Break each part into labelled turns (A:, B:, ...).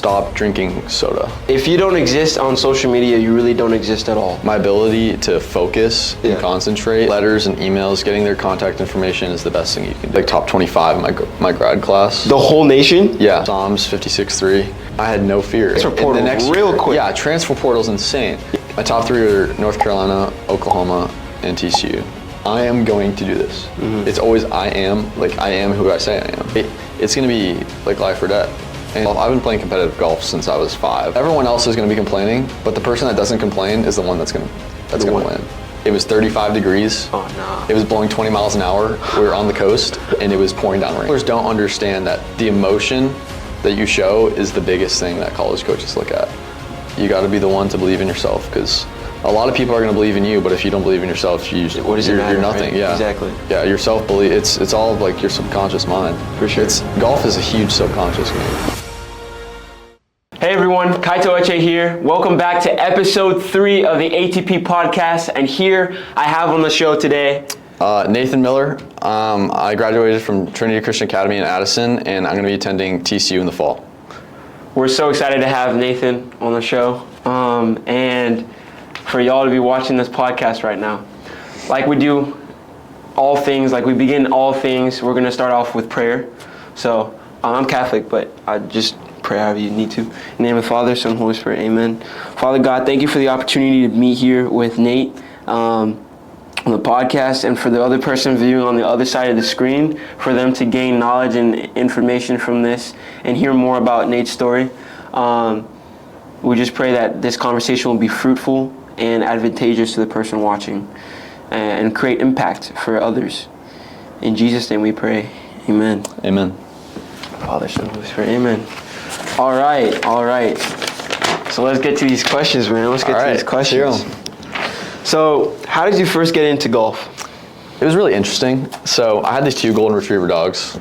A: stop drinking soda.
B: If you don't exist on social media, you really don't exist at all.
A: My ability to focus and concentrate, letters and emails, getting their contact information is the best thing you can do. Like top 25 in my grad class.
B: The whole nation?
A: Yeah. Psalms 56:3. I had no fear.
B: Transfer portal real quick.
A: Yeah, transfer portal's insane. My top 3 are North Carolina, Oklahoma, and TCU. I am going to do this. It's always I am who I say I am. It's going to be like life or death. And I've been playing competitive golf since I was 5. Everyone else is going to be complaining, but the person that doesn't complain is the one that's going to win. It was 35 degrees.
B: Oh no.
A: It was blowing 20 miles an hour. We were on the coast and it was pouring down rain. Players don't understand that the emotion that you show is the biggest thing that college coaches look at. You got to be the one to believe in yourself, because a lot of people are going to believe in you, but if you don't believe in yourself, you're nothing.
B: Right?
A: Yeah,
B: exactly.
A: Yeah, your self-belief. It's all like your subconscious mind.
B: For sure.
A: Golf is a huge subconscious game.
B: Hey everyone, Kaito Eche here. Welcome back to episode 3 of the ATP podcast, and here I have on the show today
A: Nathan Miller. I graduated from Trinity Christian Academy in Addison, and I'm going to be attending TCU in the fall.
B: We're so excited to have Nathan on the show, and for y'all to be watching this podcast right now. Like we do all things, like we begin all things, we're going to start off with prayer. So I'm Catholic, but I just pray however you need to. In the name of the Father, Son, Holy Spirit, amen. Father God, thank you for the opportunity to meet here with Nate on the podcast, and for the other person viewing on the other side of the screen, for them to gain knowledge and information from this and hear more about Nate's story. We just pray that this conversation will be fruitful and advantageous to the person watching and create impact for others. In Jesus' name we pray, amen.
A: Amen.
B: Father, Son, Holy Spirit, amen. All right. So let's get to these questions, man. Let's get to these questions. So, how did you first get into golf?
A: It was really interesting. So I had these 2 golden retriever dogs,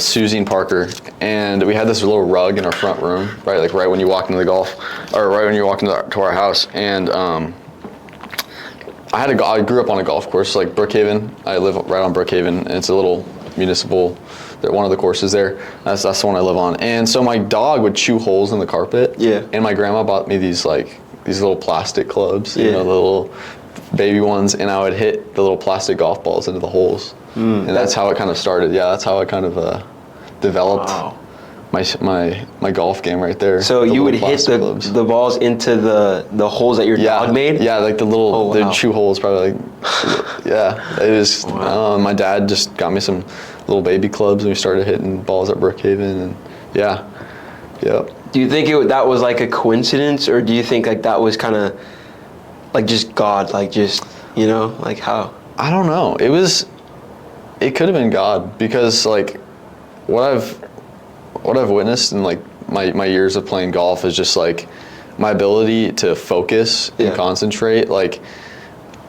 A: Susie and Parker, and we had this little rug in our front room, right when you walk into the golf, or right when you walk into our house. And I grew up on a golf course, like Brookhaven. I live right on Brookhaven, and it's a little municipal. One of the courses there. That's the one I live on. And so my dog would chew holes in the carpet. Yeah. And my grandma bought me these little plastic clubs, the little baby ones, and I would hit the little plastic golf balls into the holes. And that's how it kind of started. Yeah, that's how I kind of developed my golf game right there.
B: So you would hit the balls into the holes that your dog made?
A: Yeah, like the little the chew holes, probably it is. My dad just got me some little baby clubs, and we started hitting balls at Brookhaven, and Do you think that was like a coincidence, or do you think like that was kind of like just God, like just, like how? I don't know. It could have been God, because like what I've witnessed in like my years of playing golf is just like my ability to focus and concentrate. Like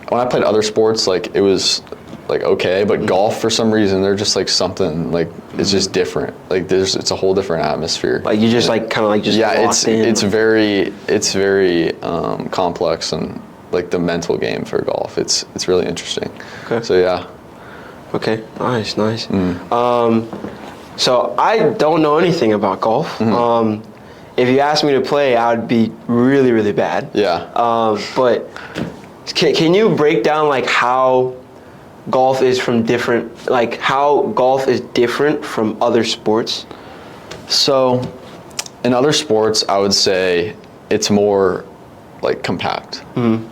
A: when I played other sports, like it was like okay, but golf, for some reason, they're just like something, like it's just different. Like it's a whole different atmosphere.
B: Like you just like kind of like just locked in.
A: It's very complex, and like the mental game for golf. It's really interesting. Okay. So yeah.
B: Okay. Nice. So I don't know anything about golf. If you asked me to play, I would be really, really bad.
A: Yeah.
B: But can you break down like how golf is how golf is different from other sports?
A: So in other sports, I would say it's more like compact.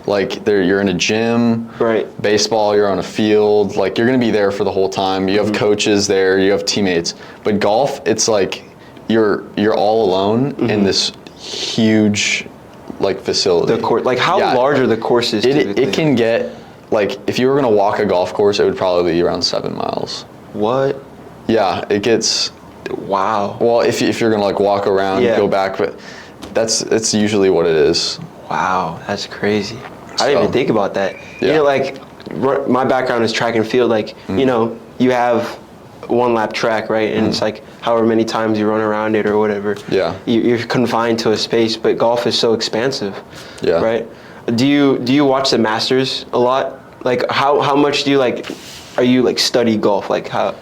A: Like you're in a gym. Right. Baseball, you're on a field. Like you're going to be there for the whole time. You have coaches there. You have teammates. But golf, it's like you're all alone in this huge like facility.
B: The court. Like how large are the courses?
A: It can get, like if you were going to walk a golf course, it would probably be around 7 miles.
B: What?
A: Yeah, it gets.
B: Wow.
A: Well, if you're going to like walk around, go back, but it's usually what it is.
B: Wow, that's crazy. I didn't even think about that.
A: Yeah.
B: Like my background is track and field. Like, you have 1 lap track, right? And it's like however many times you run around it or whatever. Yeah. You're confined to a space, but golf is so expansive. Yeah. Right? Do you watch the Masters a lot? Like how much do you are you study golf? Like how?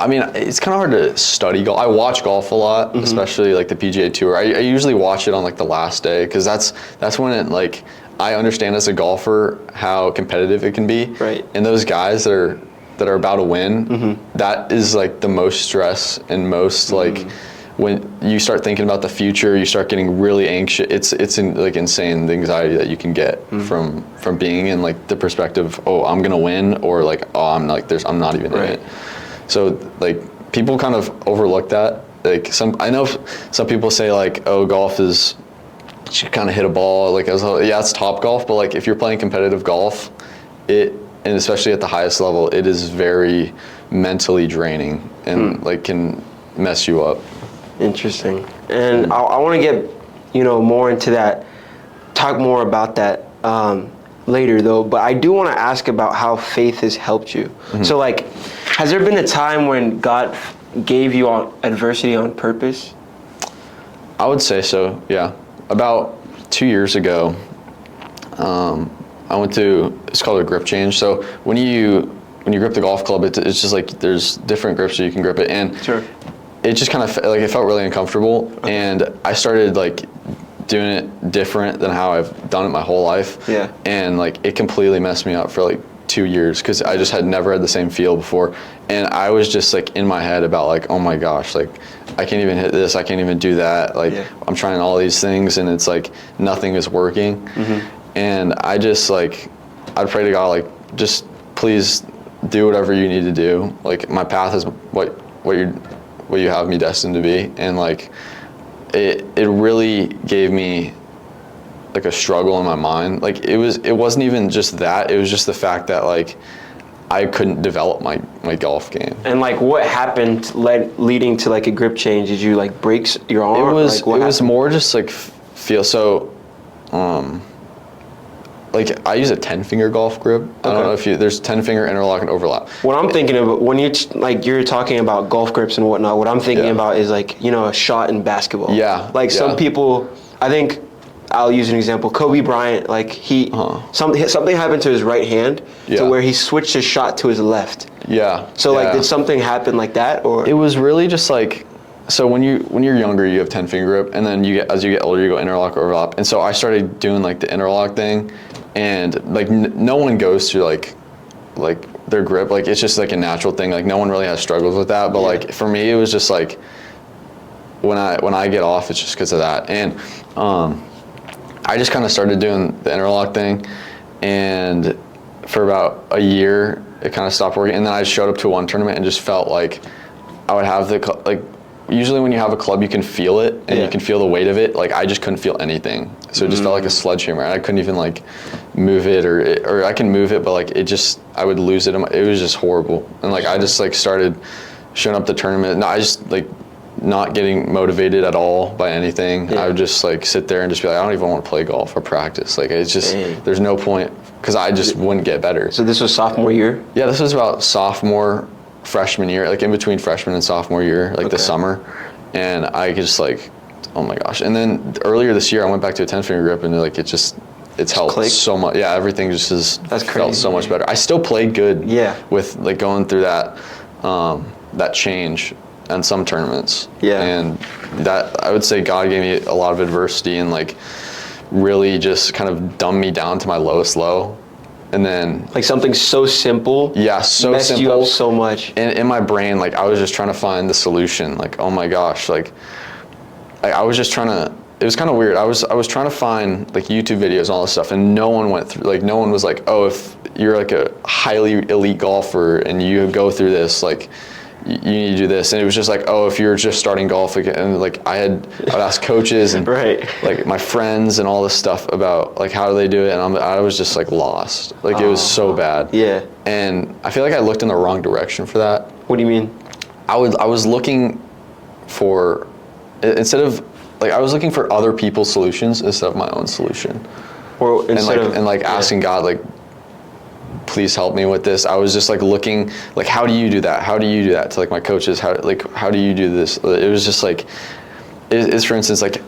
A: I mean, it's kind of hard to study golf. I watch golf a lot, especially like the PGA Tour. I usually watch it on like the last day because that's when it like I understand as a golfer how competitive it can be.
B: Right.
A: And those guys that are about to win, that is like the most stress and most like when you start thinking about the future, you start getting really anxious. It's like insane the anxiety that you can get from being in like the perspective, oh, I'm gonna win, or like, oh, I'm not even in it. So like people kind of overlook that. Like I know some people say like, oh, golf is you kind of hit a ball like it's top golf, but like if you're playing competitive golf, and especially at the highest level, it is very mentally draining and like can mess you up.
B: Interesting. And I want to get, more into that, talk more about that later though, but I do want to ask about how faith has helped you. So like, has there been a time when God gave you adversity on purpose?
A: I would say so, yeah. About 2 years ago, I went to, it's called a grip change. So when you grip the golf club, it's just like there's different grips so you can grip it, and it just kind of like it felt really uncomfortable, and I started like doing it different than how I've done it my whole life. Yeah. And like it completely messed me up for like 2 years because I just had never had the same feel before, and I was just like in my head about like, oh my gosh, like I can't even hit this, I can't even do that, like I'm trying all these things and it's like nothing is working. And I just like I'd pray to God like, just please do whatever you need to do, like my path is what you have me destined to be. And like it really gave me like a struggle in my mind. Like it wasn't even just that, it was just the fact that like I couldn't develop my golf game. And
B: like what happened leading to like a grip change? Did you like break your arm?
A: It was more just like feel so like I use a 10-finger golf grip. I don't know if there's 10-finger interlock and overlap.
B: What I'm thinking of when you're talking about golf grips and whatnot, what I'm thinking about is like, a shot in basketball. Yeah. Like some people, I think I'll use an example. Kobe Bryant, like something happened to his right hand to where he switched his shot to his left. Yeah. So like did something happen like that, or?
A: It was really just like, so when you're younger, you have 10-finger grip, and then as you get older, you go interlock, overlap. And so I started doing like the interlock thing, and like no one goes through like their grip, like it's just like a natural thing, like no one really has struggles with that, but like for me it was just like when I get off, it's just because of that. And I just kind of started doing the interlock thing, and for about a year it kind of stopped working, and then I showed up to one tournament and just felt like I would have usually when you have a club you can feel it and you can feel the weight of it, like I just couldn't feel anything, so it just felt like a sledgehammer, and I couldn't even like move it, or I can move it, but like I would lose it. It was just horrible. And like I just like started showing up to tournament, and I just like not getting motivated at all by anything. I would just like sit there and just be like, I don't even want to play golf or practice, like it's just there's no point, because I just wouldn't get better.
B: So this was sophomore year?
A: Yeah, this was about freshman year, like in between freshman and sophomore year, like the summer. And I just like, oh my gosh. And then earlier this year I went back to a 10-finger grip, and like it's helped so much. Yeah, everything just felt so much better. I still played good with like going through that that change in some tournaments. Yeah. And that, I would say God gave me a lot of adversity and like really just kind of dumbed me down to my lowest low. And then
B: like something so simple
A: so
B: messed
A: simple,
B: you up so much.
A: And in my brain, like I was just trying to find the solution. Like, oh my gosh, like I was just trying to, it was kind of weird. I was trying to find like YouTube videos and all this stuff, and no one went through, like no one was like, oh, if you're like a highly elite golfer and you go through this, like you need to do this. And it was just like, oh, if you're just starting golf, and like I would ask coaches and like my friends and all this stuff about like how do they do it, and I was just like lost. Like it was so bad. Yeah. And I feel like I looked in the wrong direction for that.
B: What do you mean?
A: I was looking for, instead of like, I was looking for other people's solutions instead of my own solution. Or instead and asking God, like, please help me with this. I was just like looking, like, how do you do that? How do you do that? To like my coaches, how do you do this? It was just like, it's for instance, like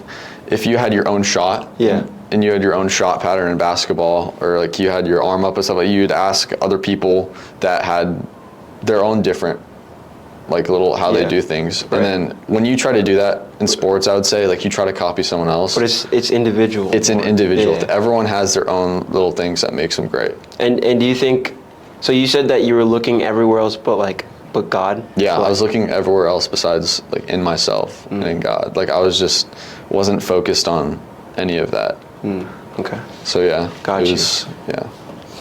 A: if you had your own shot, and you had your own shot pattern in basketball, or like you had your arm up and stuff, like you'd ask other people that had their own different like how they do things.
B: Right.
A: And then when you try to do that in sports, I would say like you try to copy someone else.
B: But it's individual.
A: It's an individual.
B: Yeah.
A: Everyone has their own little things that makes them great.
B: And do you think? So you said that you were looking everywhere else, but God.
A: Yeah,
B: so
A: I was looking everywhere else besides like in myself and in God. Like I wasn't focused on any of that.
B: Okay.
A: So yeah,
B: Got you.
A: Yeah.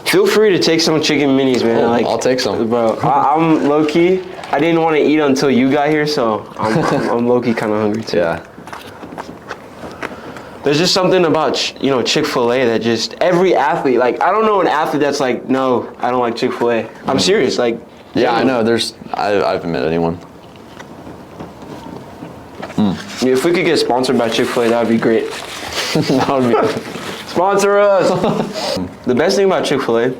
B: Feel free to take some chicken minis, man.
A: I'll take some,
B: bro. I'm low key. I didn't want to eat until you got here, so I'm low key kind of hungry too.
A: Yeah.
B: There's just something about Chick-fil-A that just every athlete, like I don't know an athlete that's like, no, I don't like Chick-fil-A. I'm serious, like.
A: Yeah, I know. I haven't met anyone.
B: If we could get sponsored by Chick-fil-A, that would be great.
A: That would be.
B: Sponsor us. The best thing about Chick-fil-A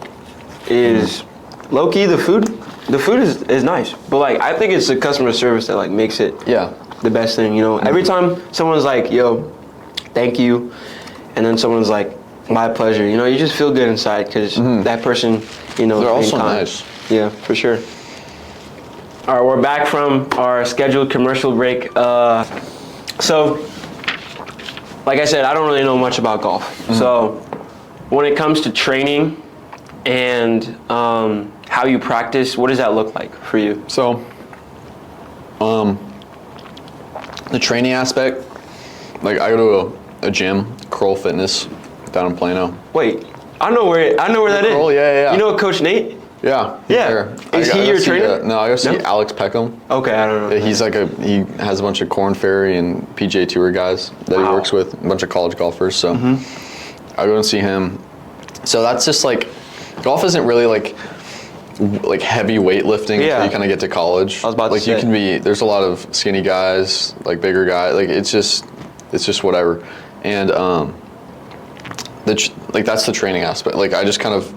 B: is low key the food. The food is nice, but like I think it's the customer service that like makes it the best thing. Every time someone's like, "Yo, thank you," and then someone's like, "My pleasure," you just feel good inside because that person,
A: They're also
B: kind.
A: nice.
B: Yeah, for sure. All right, we're back from our scheduled commercial break. So, like I said, I don't really know much about golf. So, when it comes to training and how you practice, what does that look like for you?
A: So, the training aspect, like I go to a gym, Kroll Fitness, down in Plano.
B: Wait, I know where that is.
A: Kroll, yeah.
B: You know Coach Nate?
A: Yeah.
B: Yeah. Is he your trainer?
A: No, I go see Alex Peckham.
B: Okay, I don't know.
A: Yeah, he has a bunch of Korn Ferry and PGA Tour guys that he works with, a bunch of college golfers. So I go and see him. So that's just like, golf isn't really like heavy weightlifting until you kind of get to college.
B: I was about to say.
A: There's a lot of skinny guys, like bigger guys, like it's just whatever. And that's the training aspect. Like I just kind of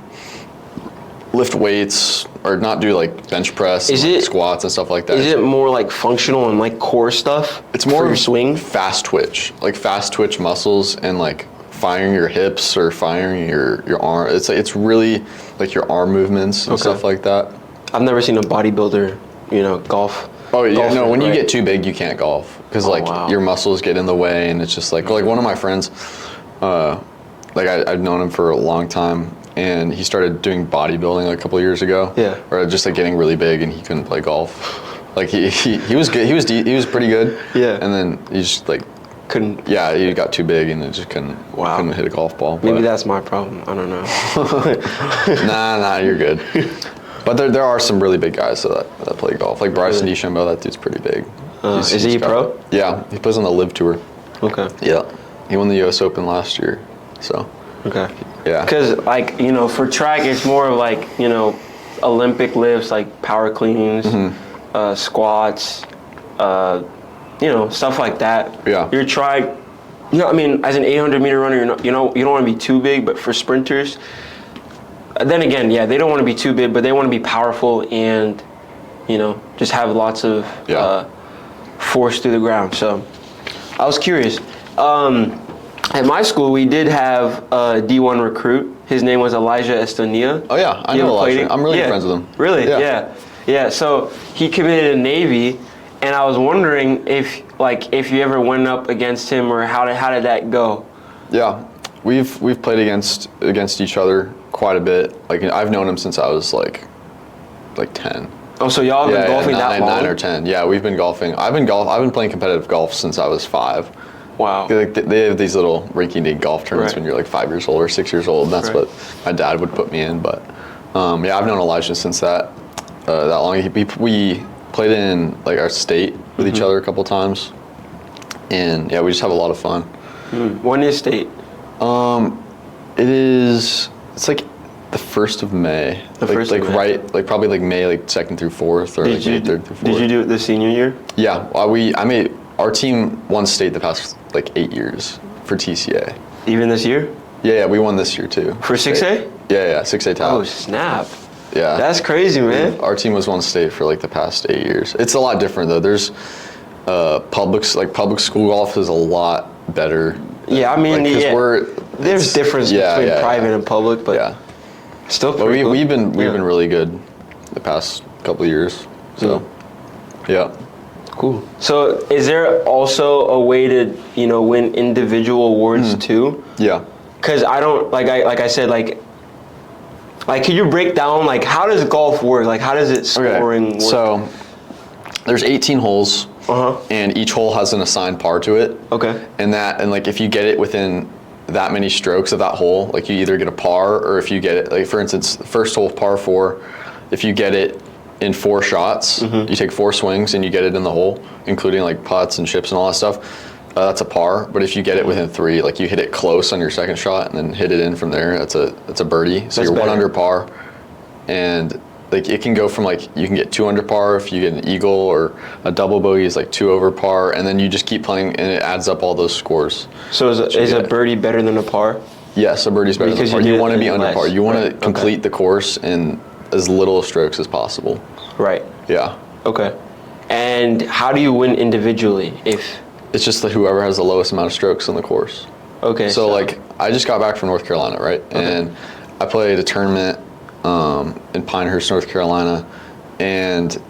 A: lift weights or not do like bench press and squats and stuff like that.
B: Is it more like functional and like core stuff?
A: It's more
B: for your swing?
A: Fast twitch muscles and like firing your hips or firing your arm. It's really like your arm movements and stuff like that.
B: I've never seen a bodybuilder, golf.
A: Oh yeah,
B: golf
A: no. When you get too big, you can't golf because your muscles get in the way, and it's just like one of my friends, I've known him for a long time, and he started doing bodybuilding like a couple of years ago.
B: Yeah.
A: Or just like getting really big, and he couldn't play golf. Like he was good. He was pretty good.
B: Yeah.
A: And then he just like
B: couldn't.
A: Yeah, he got too big and it just couldn't hit a golf ball.
B: Maybe that's my problem. I don't know.
A: Nah, you're good. But there are some really big guys that play golf. Like Bryson DeChambeau, that dude's pretty big.
B: Is he pro?
A: Yeah, he plays on the Live Tour.
B: Okay.
A: Yeah, he won the U.S. Open last year. So.
B: Okay.
A: Yeah.
B: Because for track, it's more of like Olympic lifts, like power cleans, squats, stuff like that.
A: Yeah.
B: Your track, as an 800 meter runner, you don't want to be too big, but for sprinters, then again, they don't want to be too big, but they want to be powerful and, just have lots of force through the ground. So, I was curious. At my school, we did have a D1 recruit. His name was Elijah Estonia.
A: Oh yeah, I know Elijah. I'm really good friends with him.
B: Really? Yeah. So he committed to Navy, and I was wondering if you ever went up against him, or how did that go?
A: Yeah, we've played against each other quite a bit. Like I've known him since I was like 10.
B: Oh, so y'all have been golfing that long?
A: 9 or 10. Yeah, we've been golfing. I've been playing competitive golf since I was 5.
B: Wow.
A: They have these little rinky-dink golf tournaments when you're like 5 years old or 6 years old. And that's what my dad would put me in. But I've known Elijah since that long. We played in like our state with each other a couple times, and we just have a lot of fun.
B: When is state?
A: It's like the 1st of May.
B: The 1st of May.
A: Right, like probably like May 2nd through 4th, or May 3rd through 4th.
B: Did you do it the senior year?
A: Yeah, our team won state the past 8 years for TCA.
B: Even this year?
A: Yeah, we won this year too.
B: For 6A?
A: Yeah, 6A top.
B: Oh snap!
A: Yeah,
B: that's crazy, man.
A: Our team was won state for the past 8 years. It's a lot different though. There's public school golf is a lot better.
B: Yeah, there's difference between private and public, but still.
A: But we've been really good the past couple of years. So. Yeah.
B: Cool. So is there also a way to, win individual awards too?
A: Yeah.
B: Because I don't, like I said, can you break down, how does golf work? Like, how does it scoring work?
A: So there's 18 holes, and each hole has an assigned par to it.
B: Okay.
A: And if you get it within that many strokes of that hole, like you either get a par, or if you get it, like for instance, the first hole, par 4, if you get it in 4 shots, you take 4 swings and you get it in the hole, including like putts and chips and all that stuff, that's a par. But if you get it within 3, like you hit it close on your second shot and then hit it in from there, that's a birdie. So you're 1 under par, and like it can go from you can get 2 under par if you get an eagle, or a double bogey is like 2 over par, and then you just keep playing and it adds up all those scores.
B: So is a birdie better than a par?
A: Yes, a birdie's better than a par. You want to be under par. You want to complete the course in as little strokes as possible.
B: Right.
A: Yeah.
B: Okay. And how do you win individually if?
A: It's just whoever has the lowest amount of strokes on the course.
B: Okay.
A: So I just got back from North Carolina, right? Okay. And I played a tournament in Pinehurst, North Carolina, and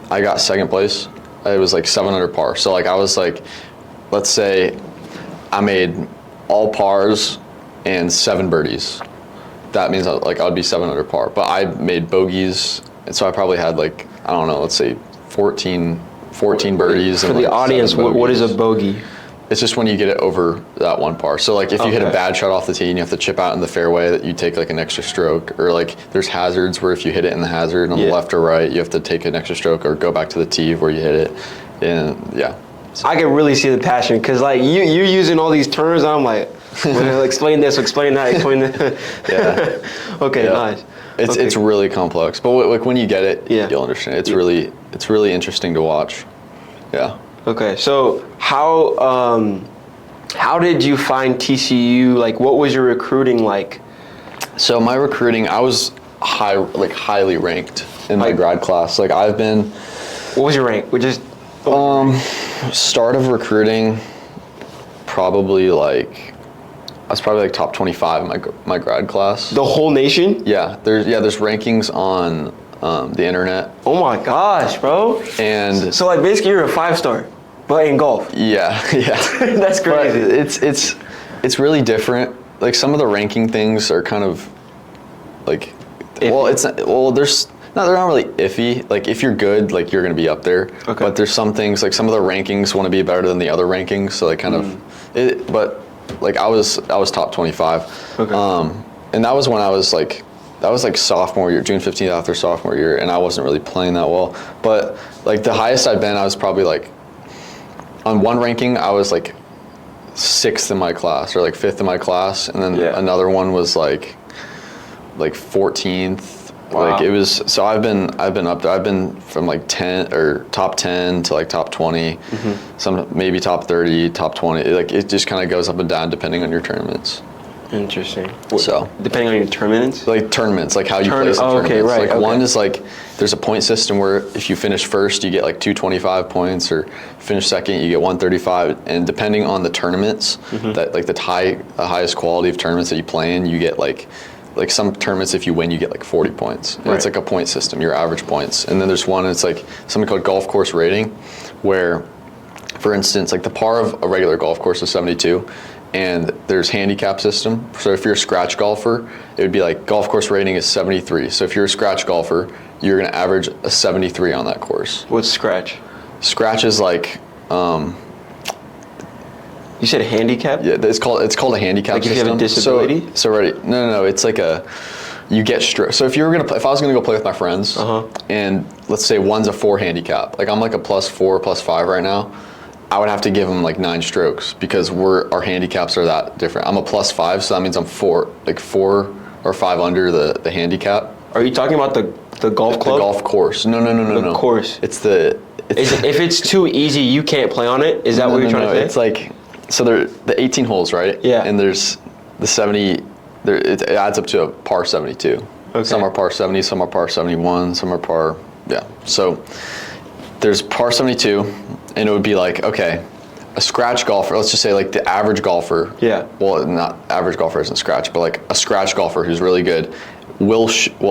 A: I got second place. It was 7 under par. So I was let's say I made all pars and 7 birdies. That means I'd be 7 under par. But I made bogeys, and so I probably had I don't know, let's say 14 birdies.
B: For the audience, what is a bogey?
A: It's just when you get it over that 1 par. So if you hit a bad shot off the tee and you have to chip out in the fairway, that you take an extra stroke, or there's hazards where if you hit it in the hazard on the left or right, you have to take an extra stroke or go back to the tee where you hit it. And yeah.
B: So I can really see the passion, because you're using all these terms, and I'm like, explain this, explain that, explain that.
A: Yeah.
B: Okay, nice.
A: It's really complex, but when you get it, you'll understand. It's really interesting to watch. Yeah.
B: Okay, so how did you find TCU? What was your recruiting like?
A: So my recruiting, I was highly ranked in my grad class. I've been.
B: What was your rank?
A: Start of recruiting, probably I was probably top 25 in my grad class.
B: The whole nation?
A: Yeah, there's rankings on the internet.
B: Oh my gosh, bro!
A: And
B: so basically you're a 5-star, but in golf.
A: Yeah.
B: That's crazy.
A: But it's really different. Some of the ranking things are kind of iffy. They're not really iffy. If you're good, you're gonna be up there. Okay. But there's some things, some of the rankings want to be better than the other rankings, so but I was top 25.
B: Okay.
A: And that was when I was sophomore year, June 15th after sophomore year, and I wasn't really playing that well. But the highest I've been, I was probably on one ranking, I was 6th in my class, or 5th in my class, and then another one was 14th.
B: Wow.
A: It was, so I've been up there. I've been from 10 or top 10 to top 20, some maybe top 30, top 20. It just kind of goes up and down depending on your tournaments.
B: Interesting.
A: So
B: depending on your tournaments?
A: Tournaments, how you place the tournaments.
B: Okay, right.
A: One is there's a point system where if you finish first, you get 225 points, or finish second, you get 135. And depending on the tournaments, that the highest quality of tournaments that you play in, you get some tournaments, if you win, you get 40 points. And it's a point system, your average points. And then there's one, it's something called golf course rating, where, for instance, the par of a regular golf course is 72, and there's handicap system. So if you're a scratch golfer, it would be golf course rating is 73. So if you're a scratch golfer, you're gonna average a 73 on that course.
B: What's scratch?
A: Scratch is
B: you said handicap?
A: Yeah, it's called a handicap system.
B: If you have a disability?
A: So ready? No. It's you get So if I was gonna go play with my friends, and let's say one's a 4 handicap, I'm a +4, +5 right now, I would have to give them 9 strokes, because our handicaps are that different. I'm a +5, so that means I'm 4 or 5 under the handicap.
B: Are you talking about the golf club?
A: The golf course. No.
B: The course.
A: If
B: it's too easy, you can't play on it? Is that what you're trying to say?
A: It's so there the 18 holes, right?
B: Yeah.
A: And there's the 70. It adds up to a par 72. Okay. Some are par 70, some are par 71, some are par. Yeah. So there's par 72, and it would be okay, a scratch golfer. Let's just say the average golfer.
B: Yeah.
A: Well, not average golfer isn't scratch, but a scratch golfer who's really good will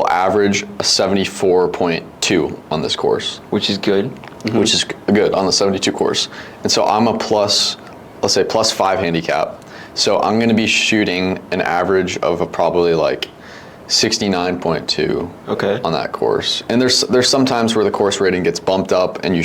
A: average a 74.2 on this course,
B: which is good.
A: Which is good on the 72 course. And so I'm a let's say +5 handicap. So I'm going to be shooting an average of probably like 69.2 on that course. And there's some times where the course rating gets bumped up and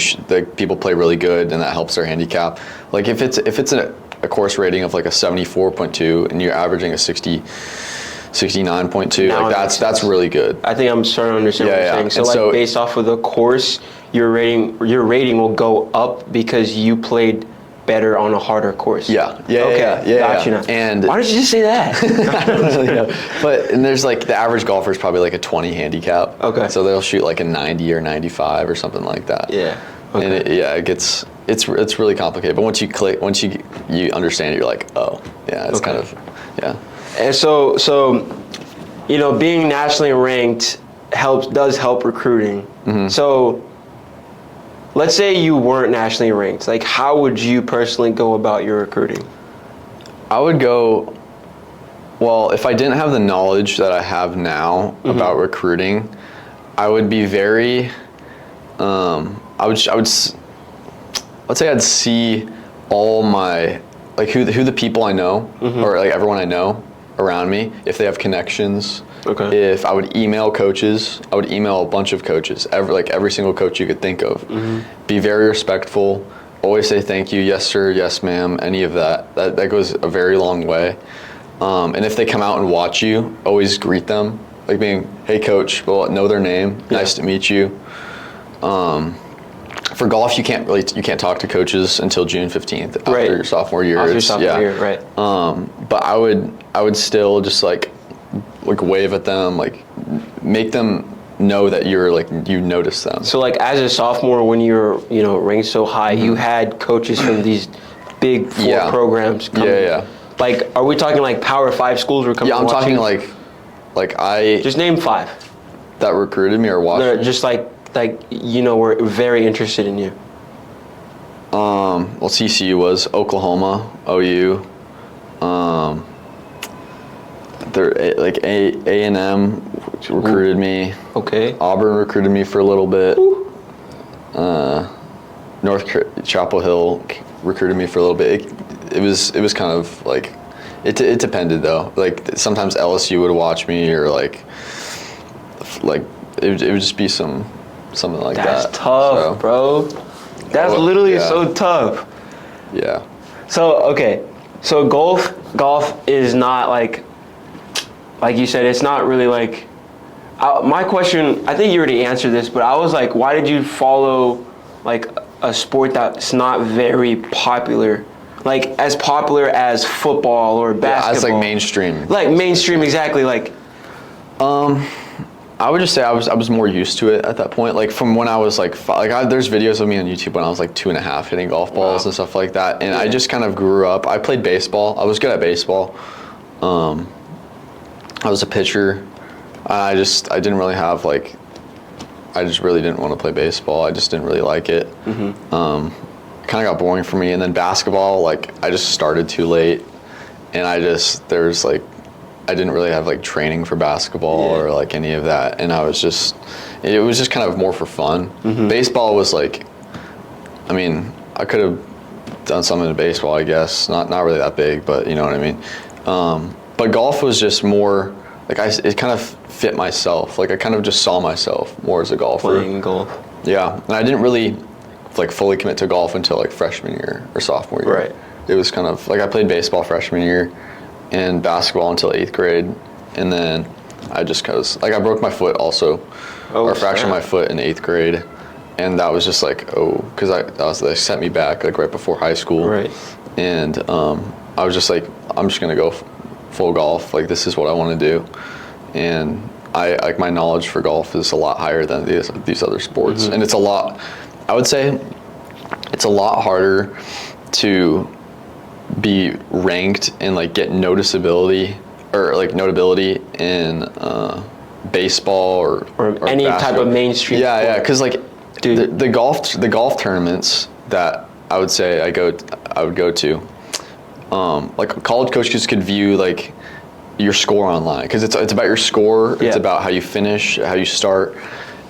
A: people play really good and that helps their handicap. Like if it's a course rating of like a 74.2 and you're averaging a 69.2, like that's really good.
B: I think I'm starting to understand what you're saying. So like based off of the course, your rating will go up because you played better on a harder course.
A: Yeah.
B: Gotcha now.
A: And
B: why did you just say that?
A: But and there's like the average golfer is probably like a 20 handicap.
B: Okay.
A: So they'll shoot like a 90 or 95 or something like that.
B: Yeah. Okay.
A: And it's really complicated. But once you understand it, you're like, oh, yeah, it's kind of, yeah.
B: And so being nationally ranked does help recruiting. So let's say you weren't nationally ranked. Like, how would you personally go about your recruiting?
A: I would go, well, if I didn't have the knowledge that I have now about recruiting, I would be very, let's say I'd see all my, like who the people I know or like everyone I know around me, if they have connections. If I would email coaches, I would email a bunch of coaches, every single coach you could think of. Be very respectful, always say thank you, yes sir, yes ma'am, any of that goes a very long way. And if they come out and watch you, always greet them, like being, hey coach, well, know their name, nice to meet you. For golf, you can't talk to coaches until June 15th after your sophomore year.
B: After your sophomore year, right.
A: But I would still just like wave at them, like make them know that you notice them.
B: So like as a sophomore, when you're ranked so high, you had coaches from these big four programs coming. Like, are we talking like Power 5 schools were coming?
A: Yeah, I'm talking like
B: just name 5
A: that recruited me or watched.
B: No, just like we're very interested in you.
A: Well, TCU was, Oklahoma, OU. They're like A&M recruited me.
B: Okay.
A: Auburn recruited me for a little bit. Chapel Hill recruited me for a little bit. It was kind of like it depended though. Like sometimes LSU would watch me or like it would just be something like that.
B: That's tough, bro. That's literally so tough.
A: Yeah.
B: So okay, so golf is not like you said, it's not really like. My question, I think you already answered this, but I was like, why did you follow like a sport that's not very popular, like as popular as football or basketball?
A: Yeah, it's like mainstream.
B: Like mainstream, exactly. Like,
A: I would just say I was more used to it at that point. Like from when I was like there's videos of me on YouTube when I was like 2.5 hitting golf balls and stuff like that. And I just kind of grew up. I played baseball. I was good at baseball. I was a pitcher. I didn't really have I just really didn't want to play baseball. I just didn't really like it. Kind of got boring for me. And then basketball, I just started too late, and I didn't really have training for basketball or any of that. And it was just kind of more for fun. Baseball was I could have done something in baseball, I guess. Not really that big, but you know what I mean. But golf was just more it kind of fit myself. I kind of just saw myself more as a golfer.
B: Playing golf.
A: Yeah, and I didn't really fully commit to golf until freshman year or sophomore year.
B: Right.
A: It was kind of I played baseball freshman year and basketball until 8th grade, and then I just I broke my foot also, or fractured my foot in 8th grade, and that was just because they sent me back right before high school.
B: Right.
A: And I was just I'm just gonna go full golf. This is what I want to do, and I my knowledge for golf is a lot higher than these other sports, and it's a lot. I would say it's a lot harder to be ranked and get noticeability or notability in baseball or
B: any
A: basketball.
B: type of mainstream.
A: Yeah, because the golf tournaments that I would say I would go to. College coaches could view your score online, because it's about your score. It's
B: Yeah.
A: about how you finish, how you start,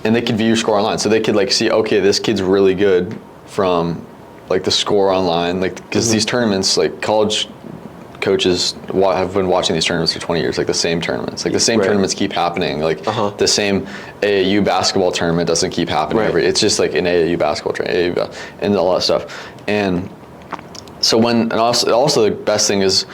A: and they could view your score online. So they could like see, okay, this kid's really good from like the score online, like because these tournaments, like college coaches have been watching these tournaments for 20 years, like the same tournaments, like the same
B: Right.
A: tournaments keep happening, like the same AAU basketball tournament doesn't keep happening
B: Right.
A: it's just like an AAU basketball tournament, and all that stuff. And so and also the best thing is,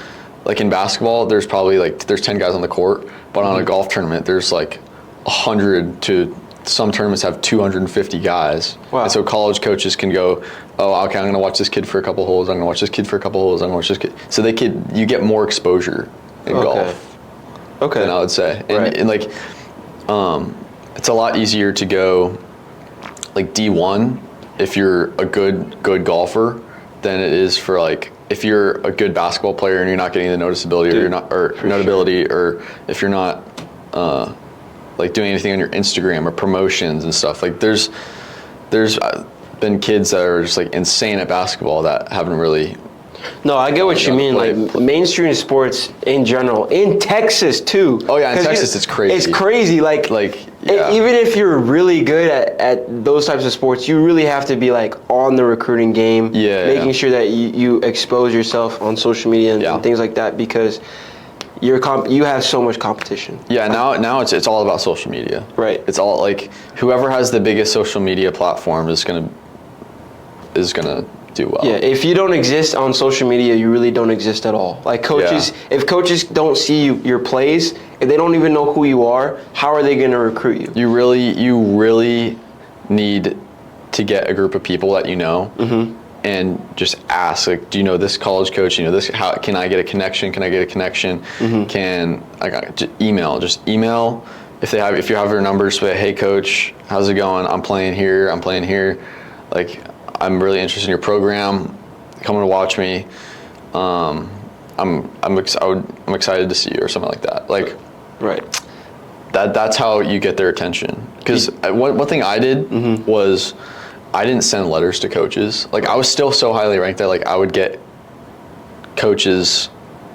A: like in basketball, there's probably like there's 10 guys on the court, but on a golf tournament, there's like 100 to some tournaments have 250 guys.
B: Wow.
A: And so college coaches can go, oh, okay, I'm going to watch this kid for a couple holes. I'm going to watch this kid for a couple holes. I'm going to watch this kid. So you get more exposure in golf.
B: Okay.
A: Than I would say. And,
B: Right.
A: and like, it's a lot easier to go like D1 if you're a good golfer than it is for like, if you're a good basketball player and you're not getting the noticeability,
B: Dude,
A: or you're not, or notability, or if you're not like doing anything on your Instagram or promotions and stuff. Like there's been kids that are just like insane at basketball that haven't really.
B: No, I get what you mean. Like mainstream sports in general, in Texas too.
A: Oh yeah, in Texas it's crazy.
B: It's crazy. Like
A: yeah.
B: even if you're really good at those types of sports, you really have to be like on the recruiting game.
A: Yeah.
B: Making sure that you expose yourself on social media and things like that, because you have so much competition.
A: Yeah, now it's all about social media.
B: Right.
A: It's all like whoever has the biggest social media platform is gonna do well.
B: Yeah, if you don't exist on social media, you really don't exist at all. Like coaches, if coaches don't see your plays, if they don't even know who you are, how are they going to recruit you?
A: You really need to get a group of people that you know, and just ask, like, do you know this college coach? You know this? How can I get a connection? Can I get a connection? Can just email if you have their numbers? Say, hey coach, how's it going? I'm playing here. Like, I'm really interested in your program. Come and watch me. I'm excited to see you, or something like that. Like,
B: right.
A: That's how you get their attention. Because one thing I did was I didn't send letters to coaches. Like, I was still so highly ranked that like I would get coaches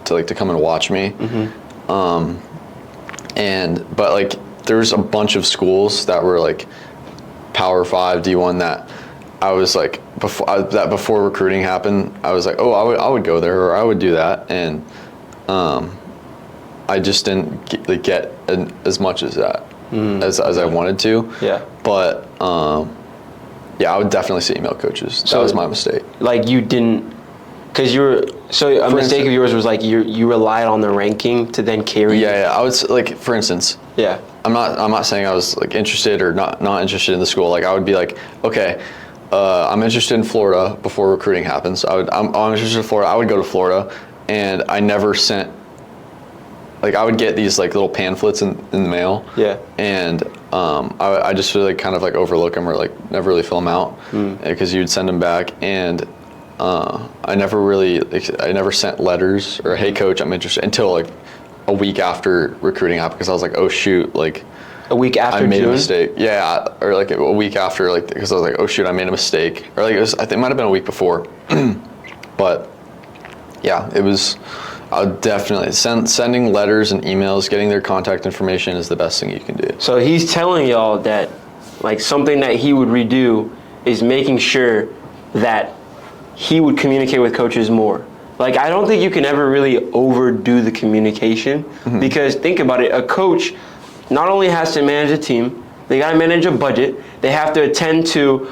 A: to come and watch me. But like there's a bunch of schools that were like Power 5, D1 that I was like before recruiting happened, I was like, oh, I would go there, or I would do that, and I just didn't get as much as that as I wanted to.
B: Yeah.
A: But yeah, I would definitely say email coaches. That was my mistake.
B: Like you didn't, because you were a mistake of yours was like you relied on the ranking to then carry.
A: Yeah. I would like, for instance.
B: Yeah.
A: I'm not saying I was like interested or not interested in the school. Like I would be like, okay, I'm interested in Florida before recruiting happens. I'm interested in Florida. I would go to Florida, and I never sent. Like I would get these like little pamphlets in the mail.
B: Yeah.
A: And I just really kind of like overlook them, or like never really fill them out, because you'd send them back, and I never sent letters or hey coach, I'm interested, until like a week after recruiting happened, because I was like, oh shoot, like
B: a week after
A: I made
B: June?
A: a mistake. Yeah, or like a week after, like, because I was like, oh shoot, I made a mistake, or like I think it might have been a week before, but yeah, it was. I would definitely sending letters and emails, getting their contact information is the best thing you can do.
B: So he's telling y'all that, like, something that he would redo is making sure that he would communicate with coaches more. Like, I don't think you can ever really overdo the communication, because think about it, a coach not only has to manage a team, they got to manage a budget, they have to attend to,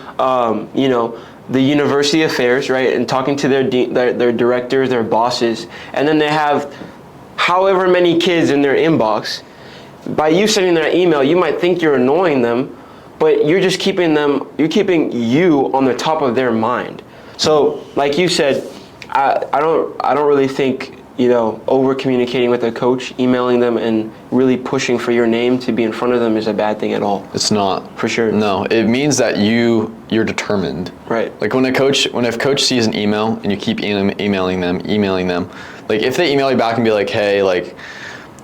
B: the university affairs, right, and talking to their directors, their bosses, and then they have however many kids in their inbox. By you sending that email, you might think you're annoying them, but you're just keeping you on the top of their mind. So, like you said, I don't really think, over communicating with a coach, emailing them and really pushing for your name to be in front of them is a bad thing at all.
A: It's not.
B: For sure.
A: No, it means that you're determined.
B: Right.
A: Like when a coach sees an email and you keep emailing them, like if they email you back and be like, hey, like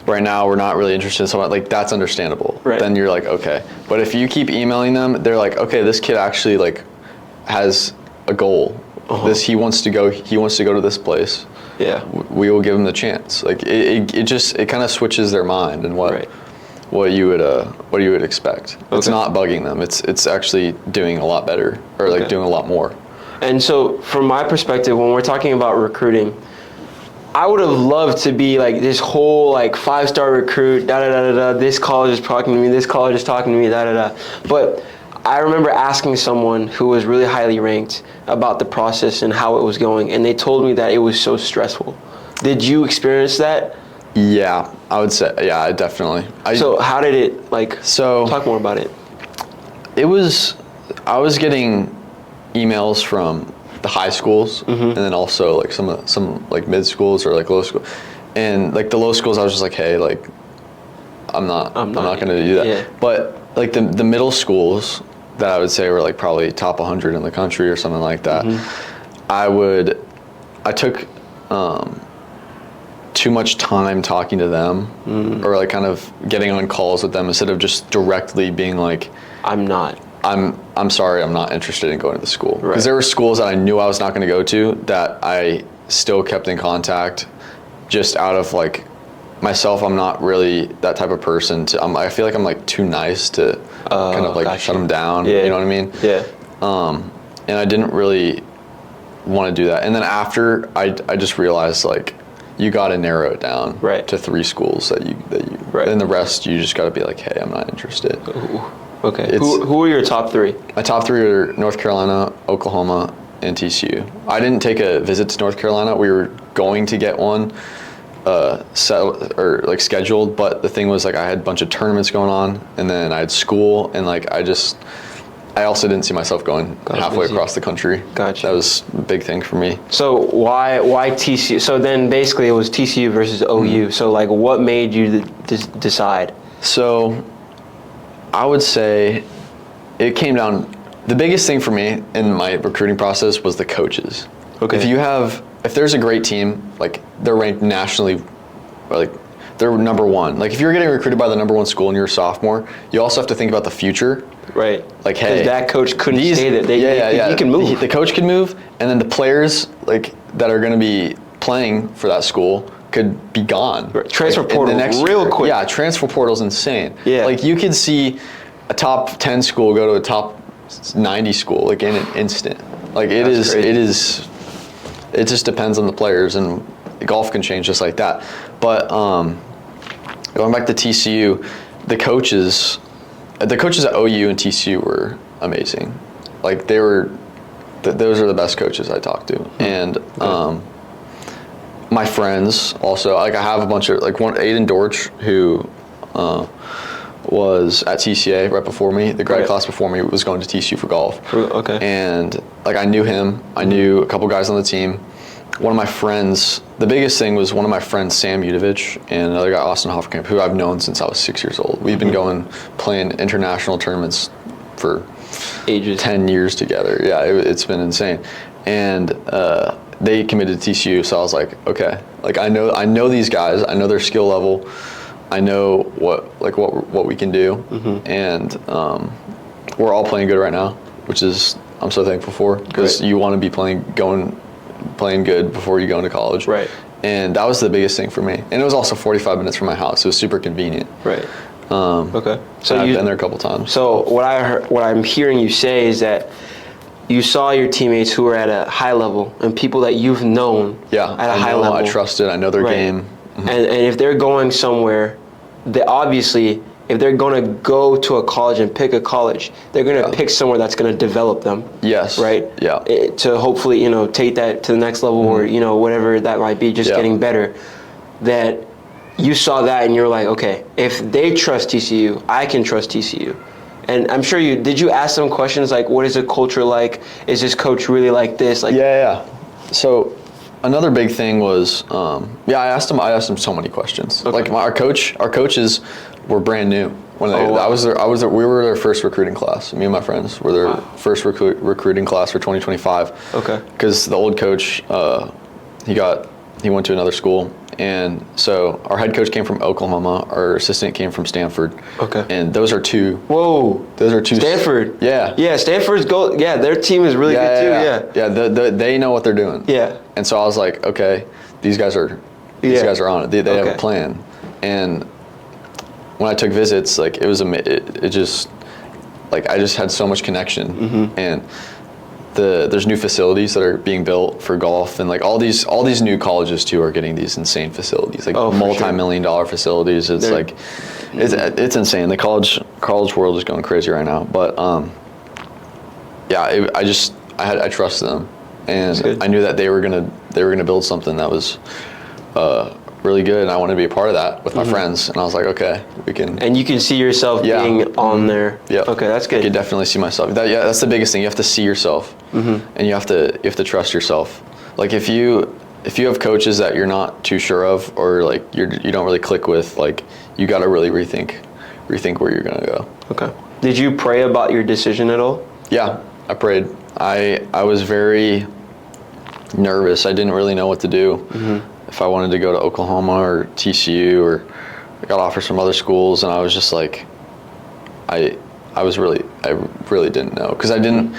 A: right now we're not really interested in someone, like that's understandable.
B: Right.
A: Then you're like, okay. But if you keep emailing them, they're like, okay, this kid actually like has a goal he wants to go to this place.
B: Yeah.
A: We will give him the chance. Like it kind of switches their mind and what you would expect. Okay. It's not bugging them. It's actually doing a lot better, or like doing a lot more.
B: And so from my perspective, when we're talking about recruiting, I would have loved to be like this whole like 5-star recruit, this college is talking to me, this college is talking to me, But I remember asking someone who was really highly ranked about the process and how it was going, and they told me that it was so stressful. Did you experience that?
A: Yeah, I would say, yeah, definitely.
B: So how did it, talk more about it.
A: I was getting emails from the high schools, and then also like some like mid schools or like low school, and like the low schools I was just like, hey, like I'm not gonna do that. Yeah. But like the middle schools that I would say were like probably top 100 in the country or something like that, I took too much time talking to them, or like kind of getting on calls with them instead of just directly being like, I'm sorry, I'm not interested in going to the school. Because there were schools that I knew I was not going to go to that I still kept in contact just out of like myself. I'm not really that type of person. I feel like I'm like too nice to kind of like shut them down. Yeah. You know what I mean? Yeah. And I didn't really want to do that. And then after, I just realized like you got to narrow it down to 3 schools that you and the rest you just got to be like, hey, I'm not interested.
B: Ooh. Okay. Who are your top 3?
A: My top 3 are North Carolina, Oklahoma, and TCU. I didn't take a visit to North Carolina. We were going to get one scheduled, but the thing was like I had a bunch of tournaments going on, and then I had school, and like I also didn't see myself going halfway across the country. Gotcha. That was a big thing for me.
B: So why TCU? So then basically it was TCU versus OU. So like what made you decide?
A: So I would say it came down, the biggest thing for me in my recruiting process was the coaches. Okay. If there's a great team, like they're ranked nationally, or like they're number 1. Like if you're getting recruited by the number 1 school and you're a sophomore, you also have to think about the future.
B: Right.
A: Like, hey,
B: because that coach couldn't stay there. He can move.
A: The coach can move, and then the players like that are going to be playing for that school could be gone.
B: Right. Transfer portal real quick.
A: Yeah, transfer portal's insane.
B: Yeah.
A: Like you could see a top 10 school go to a top 90 school like in an instant. Like it just depends on the players, and golf can change just like that. But going back to TCU, the coaches at OU and TCU were amazing. Like those are the best coaches I talked to. And my friends also, like I have a bunch of, like Aiden Dortch, who was at TCA right before me. The grad class before me was going to TCU for golf.
B: Okay.
A: And like I knew him. I knew a couple guys on the team. One of my friends, the biggest thing was one of my friends, Sam Udovich, and another guy, Austin Hofferkamp, who I've known since I was 6 years old. We've been playing international tournaments for
B: ages,
A: 10 years together. Yeah, it's been insane. And they committed to TCU, so I was like, okay, like I know these guys, I know their skill level, I know what we can do, and we're all playing good right now, which is I'm so thankful for, because you want to be playing good before you go into college. Right. And that was the biggest thing for me. And it was also 45 minutes from my house. It was super convenient. Right.
B: Okay. So
A: I've been there a couple times.
B: So what I'm hearing you say is that you saw your teammates who were at a high level and people that you've known at a high level.
A: I trusted. I know their game.
B: Mm-hmm. And if they're going somewhere, if they're going to go to a college and pick a college, they're going to pick somewhere that's going to develop them.
A: Yes.
B: Right?
A: Yeah.
B: To hopefully, take that to the next level, or, whatever that might be, just getting better. That you saw that and you're like, okay, if they trust TCU, I can trust TCU. And I'm sure did you ask them questions like, what is the culture like? Is this coach really like this? Like,
A: yeah. So another big thing was, I asked them so many questions. Okay. Like our coaches were brand new when we were their first recruiting class. Me and my friends were their first recruiting class for 2025. Okay. Because the old coach, he went to another school, And so our head coach came from Oklahoma. Our assistant came from Stanford.
B: Okay.
A: And those are two.
B: Whoa.
A: Those are two.
B: Stanford.
A: Yeah.
B: Yeah, Stanford's goal. Yeah, their team is really good too.
A: Yeah. They know what they're doing.
B: Yeah.
A: And so I was like, okay, these guys are on it. They have a plan. And when I took visits, like it just like I just had so much connection. And there's new facilities that are being built for golf, and like all these new colleges too are getting these insane facilities, like multi-million-dollar facilities. It's like it's insane. The college world is going crazy right now. But I trusted them, and I knew that they were gonna build something that was really good, and I wanted to be a part of that with my friends. And I was like, okay, we can.
B: And you can see yourself being on there.
A: Yeah.
B: Okay, that's good.
A: I could definitely see myself. That's the biggest thing. You have to see yourself, and you have to trust yourself. Like if you have coaches that you're not too sure of, or like you don't really click with, like you got to really rethink where you're gonna go.
B: Okay. Did you pray about your decision at all? Yeah,
A: I prayed. I was very nervous. I didn't really know what to do. If I wanted to go to Oklahoma or TCU, or I got offers from other schools, and I was just like, I really didn't know, because I didn't.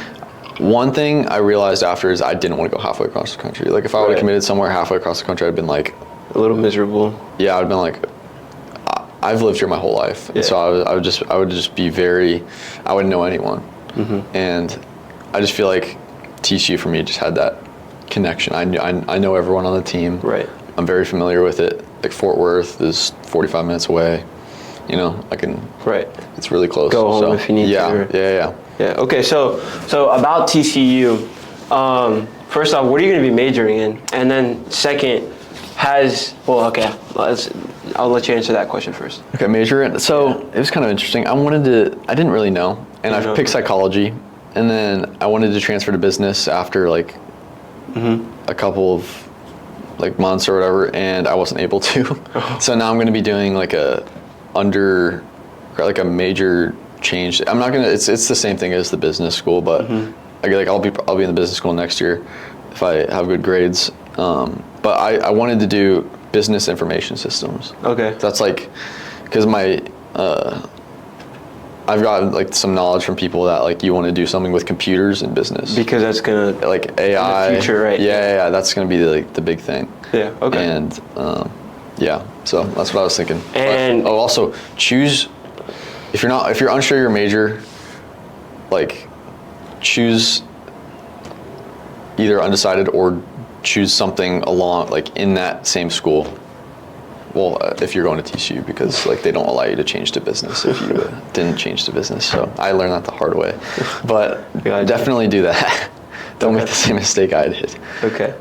A: One thing I realized after is I didn't want to go halfway across the country. Like if I would have committed somewhere halfway across the country, I'd been like
B: a little miserable.
A: Yeah, I'd been like, I've lived here my whole life, and so I would just be very, I wouldn't know anyone, and I just feel like TCU for me just had that connection. I know everyone on the team.
B: Right.
A: I'm very familiar with it. Like Fort Worth is 45 minutes away. You know, I can.
B: Right.
A: It's really close.
B: Go home if you need to.
A: Yeah.
B: Okay. So about TCU, first off, what are you going to be majoring in? And then second, I'll let you answer that question first.
A: Okay, major in. So it was kind of interesting. I didn't really know, and I picked psychology, and then I wanted to transfer to business after like a couple of like months or whatever, and I wasn't able to. So now I'm going to be doing like a major change. I'm not gonna. It's the same thing as the business school, but I'll be in the business school next year if I have good grades. But I wanted to do business information systems.
B: Okay.
A: That's like, because I've got like some knowledge from people that like you want to do something with computers and business,
B: because that's gonna
A: like AI
B: in the future, right?
A: Yeah, that's gonna be the big thing.
B: Yeah. Okay.
A: And so that's what I was thinking.
B: And
A: also choose, if you're unsure your major, like choose either undecided or choose something along like in that same school. Well, if you're going to TCU, because like they don't allow you to change to business if you didn't change to business. So I learned that the hard way. But definitely do that. Don't make the same mistake I did.
B: Okay.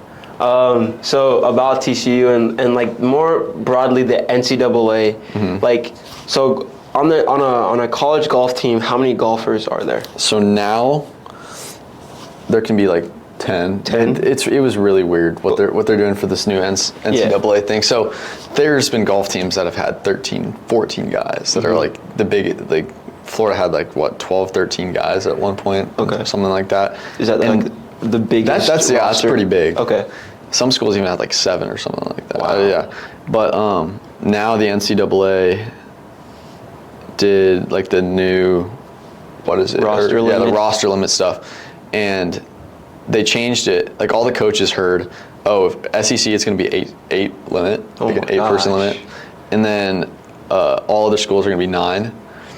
B: So about TCU and like more broadly the NCAA, like so on a college golf team, how many golfers are there?
A: So now there can be like 10. It was really weird what they're doing for this new NCAA thing. So there's been golf teams that have had 13, 14 guys that are like the big, like Florida had like what 12, 13 guys at one point. Okay. Something like that.
B: Is that like the biggest?
A: That's pretty big.
B: Okay.
A: Some schools even had like 7 or something like that.
B: Wow.
A: Yeah. But now the NCAA did like the new, what is it?
B: Roster limit.
A: Yeah, the roster limit stuff. And they changed it. Like all the coaches heard, if SEC it's going to be eight limit, like an 8-person limit, and then all other schools are going to be 9.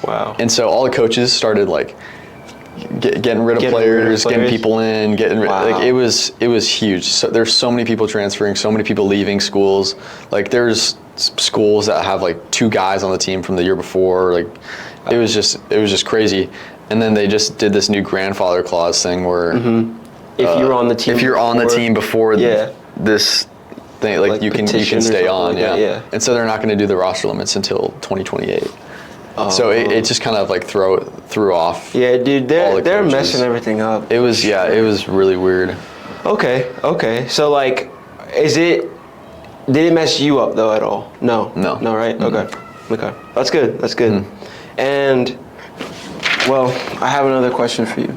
B: Wow.
A: And so all the coaches started like getting rid of players, getting people in, like it was huge. So there's so many people transferring, so many people leaving schools. Like there's schools that have like 2 guys on the team from the year before. Like it was just crazy. And then they just did this new grandfather clause thing where
B: if you're on the team
A: before this thing, like you can stay on.
B: Yeah.
A: And so they're not going to do the roster limits until 2028. So it just kind of like threw off.
B: Yeah, dude, they're messing everything up.
A: It was really weird.
B: Okay. So like, did it mess you up though at all? No, right? Okay. That's good. And well, I have another question for you.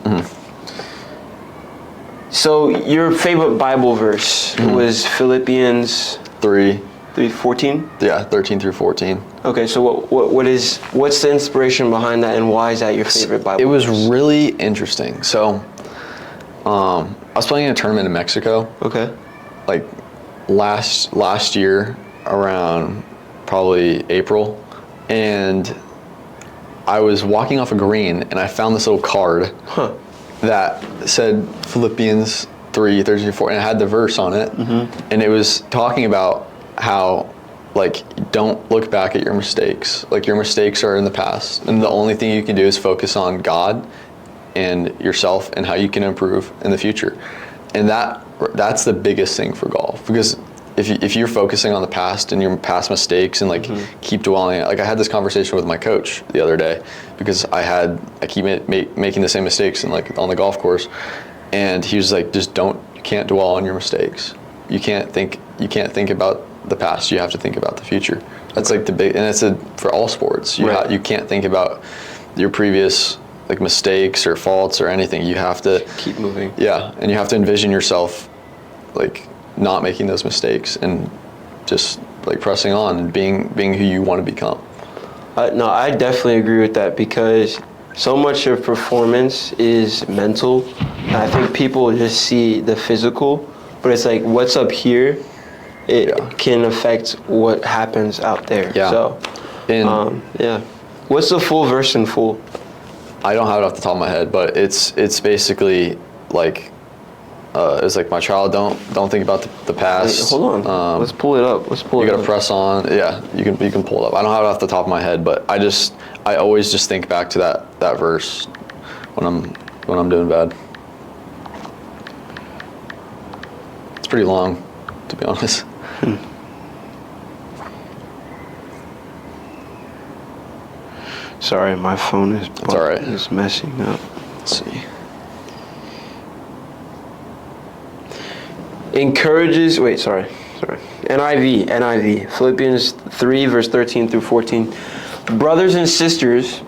B: So your favorite Bible verse was Philippians
A: 3.
B: through 14?
A: Yeah, 13 through 14.
B: Okay, so what's the inspiration behind that, and why is that your favorite Bible?
A: It was really interesting. So, I was playing in a tournament in Mexico.
B: Okay.
A: Like last year around probably April, and I was walking off a green and I found this little card that said Philippians 3, 13, 14, and it had the verse on it. And it was talking about how, like, don't look back at your mistakes. Like, your mistakes are in the past, and the only thing you can do is focus on God and yourself and how you can improve in the future. And that's the biggest thing for golf, because if you're focusing on the past and your past mistakes and like keep dwelling, like I had this conversation with my coach the other day, because I keep making the same mistakes and like on the golf course, and he was like, you can't dwell on your mistakes. You can't think about the past. You have to think about the future. That's like the big, and it's for all sports. You can't think about your previous like mistakes or faults or anything. You have to
B: keep moving. Yeah,
A: and you have to envision yourself like not making those mistakes and just like pressing on and being who you want to become.
B: No, I definitely agree with that, because so much of performance is mental, and I think people just see the physical, but it's like what's up here, it can affect what happens out there.
A: Yeah.
B: So, yeah. What's the full verse in full?
A: I don't have it off the top of my head, but it's basically like it's like, my child, don't think about the past.
B: Wait, hold on. Let's pull it up.
A: You gotta press on. Yeah, you can pull it up. I don't have it off the top of my head, but I always just think back to that verse when I'm doing bad. It's pretty long, to be honest.
B: Sorry, my phone is
A: all right.
B: is messing up.
A: Let's see.
B: Encourages, NIV, Philippians 3, verse 13 through 14. Brothers and sisters,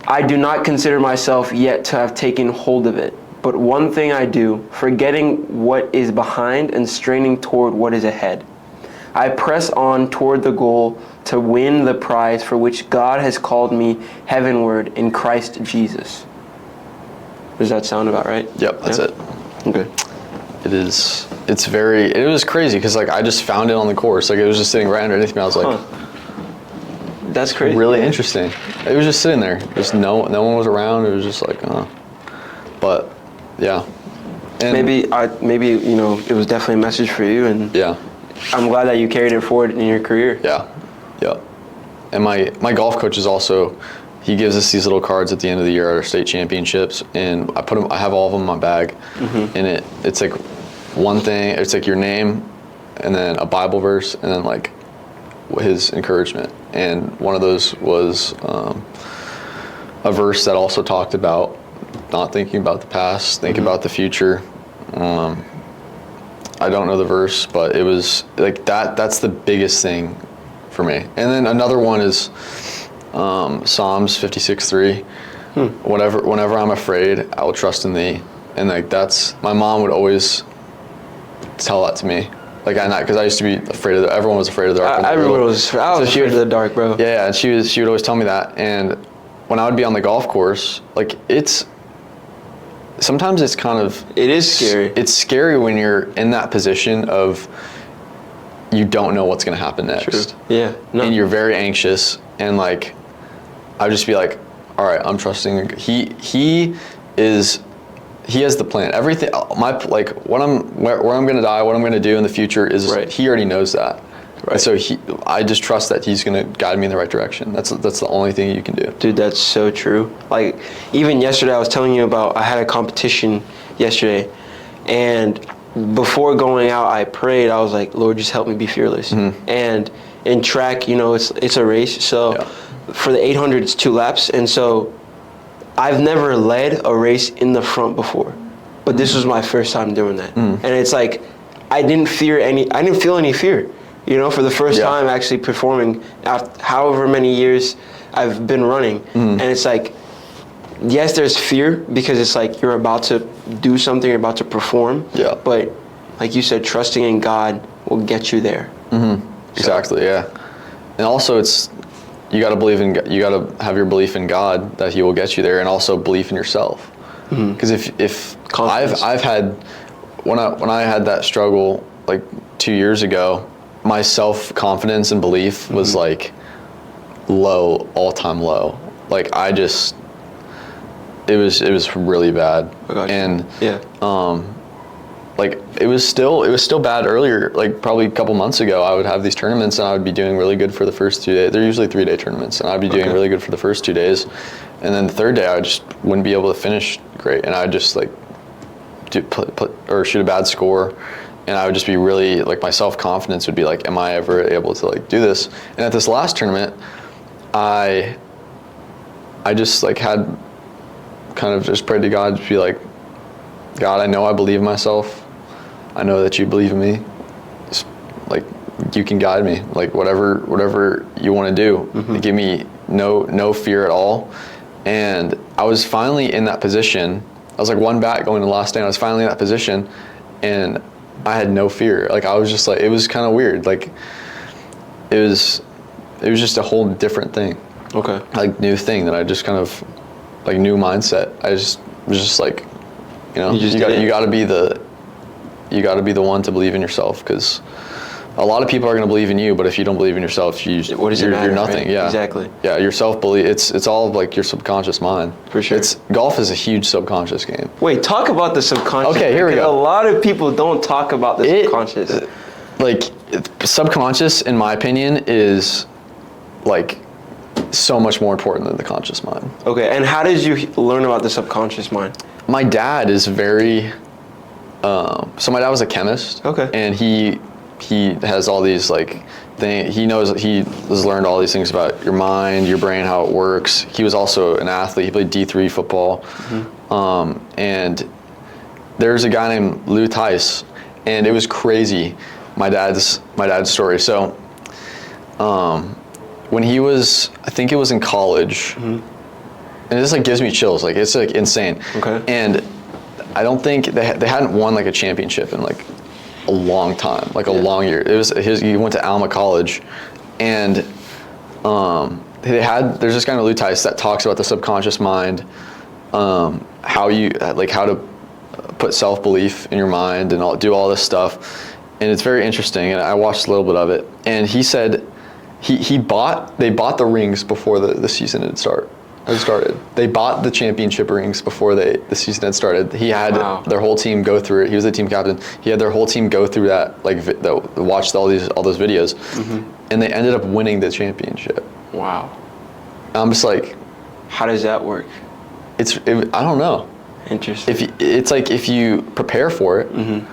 B: I do not consider myself yet to have taken hold of it. But one thing I do, forgetting what is behind and straining toward what is ahead. I press on toward the goal to win the prize for which God has called me heavenward in Christ Jesus. Does that sound about right?
A: Yep, that's it.
B: Okay.
A: It is. It was crazy, because like I just found it on the course. Like, it was just sitting right underneath me. I was like,
B: that's crazy.
A: Really interesting. It was just sitting there. Just no one was around. It was just like, but yeah. And
B: maybe it was definitely a message for you, and
A: yeah,
B: I'm glad that you carried it forward in your career.
A: Yeah. And my golf coach is also, he gives us these little cards at the end of the year at our state championships, and I have all of them in my bag, and it's like one thing, it's like your name, and then a Bible verse, and then like his encouragement. And one of those was a verse that also talked about not thinking about the past, think about the future. I don't know the verse, but it was like that's the biggest thing for me. And then another one is Psalms 56:3. Whenever I'm afraid, I will trust in thee. And like that's, my mom would always tell that to me. Like, because I used to be afraid of everyone was afraid of the dark.
B: I was afraid of the dark, bro.
A: Yeah, and she would always tell me that. And when I would be on the golf course, like sometimes it's kind of,
B: it is scary.
A: It's scary when you're in that position of you don't know what's going to happen next.
B: True. Yeah. No.
A: And you're very anxious, and like I'd just be like, all right, I'm trusting. He has the plan. Everything, where I'm going to die, what I'm going to do in the future is he already knows that. Right. And so I just trust that he's going to guide me in the right direction. That's the only thing you can do.
B: Dude, that's so true. Like, even yesterday, I was telling you about, I had a competition yesterday, and before going out, I prayed. I was like, Lord, just help me be fearless. And in track, it's a race. So for the 800, it's 2 laps. And so I've never led a race in the front before, but this was my first time doing that. And it's like, I didn't feel any fear, for the first time actually performing after however many years I've been running. And it's like, yes, there's fear, because it's like you're about to do something, you're about to perform. Yeah. But like you said, trusting in God will get you there.
A: Exactly. Yeah. And also, you got to have your belief in God that He will get you there, and also belief in yourself. Because if I've had when I had that struggle like 2 years ago, my self-confidence and belief was like low, all-time low. Like it was really bad. And like it was still bad earlier, like probably a couple months ago. I would have these tournaments and I would be doing really good for the first 2 days. They're usually 3-day tournaments, and I'd be doing really good for the first 2 days, and then the third day I just wouldn't be able to finish great, and I'd just like shoot a bad score, and I would just be really like, my self-confidence would be like, am I ever able to like do this? And at this last tournament, I just like had kind of just prayed to God to be like, God, I know I believe in myself. I know that you believe in me. Just, like, you can guide me. Like, whatever you want to do. Give me no fear at all. And I was finally in that position. I was like one back going to the last day, and I was finally in that position, and I had no fear. Like, I was just like, it was kind of weird. Like, it was just a whole different thing.
B: Okay.
A: Like, new thing that I just kind of, like, new mindset. I just was just like, you know, you got to be the one to believe in yourself, because a lot of people are going to believe in you, but if you don't believe in yourself, you're nothing.
B: Right?
A: Yeah,
B: exactly.
A: Yeah, your self-belief. It's all of like your subconscious mind.
B: For sure.
A: Golf is a huge subconscious game.
B: Wait, talk about the subconscious.
A: Okay, here we go.
B: A lot of people don't talk about the subconscious.
A: Like, subconscious, in my opinion, is like so much more important than the conscious mind.
B: Okay, and how did you learn about the subconscious mind?
A: My dad is very. So my dad was a chemist.
B: Okay.
A: And he has all these like things. He has learned all these things about your mind, your brain, how it works. He was also an athlete. He played D3 football. And there's a guy named Lou Tice, and it was crazy. My dad's story. So, when he was, I think it was in college, and this like gives me chills. Like, it's like insane.
B: Okay.
A: And I don't think they hadn't won like a championship in like a long time, like a long year. It was he went to Alma College, and there's this guy named Lou Tice that talks about the subconscious mind, how to put self-belief in your mind and do all this stuff, and it's very interesting. And I watched a little bit of it, and he said they bought the rings before the season had started. They bought the championship rings before the season had started. He had their whole team go through it. He was the team captain. He had their whole team go through that, like watched all those videos, and they ended up winning the championship.
B: Wow.
A: I'm just like,
B: how does that work?
A: I don't know.
B: Interesting.
A: If you prepare for it,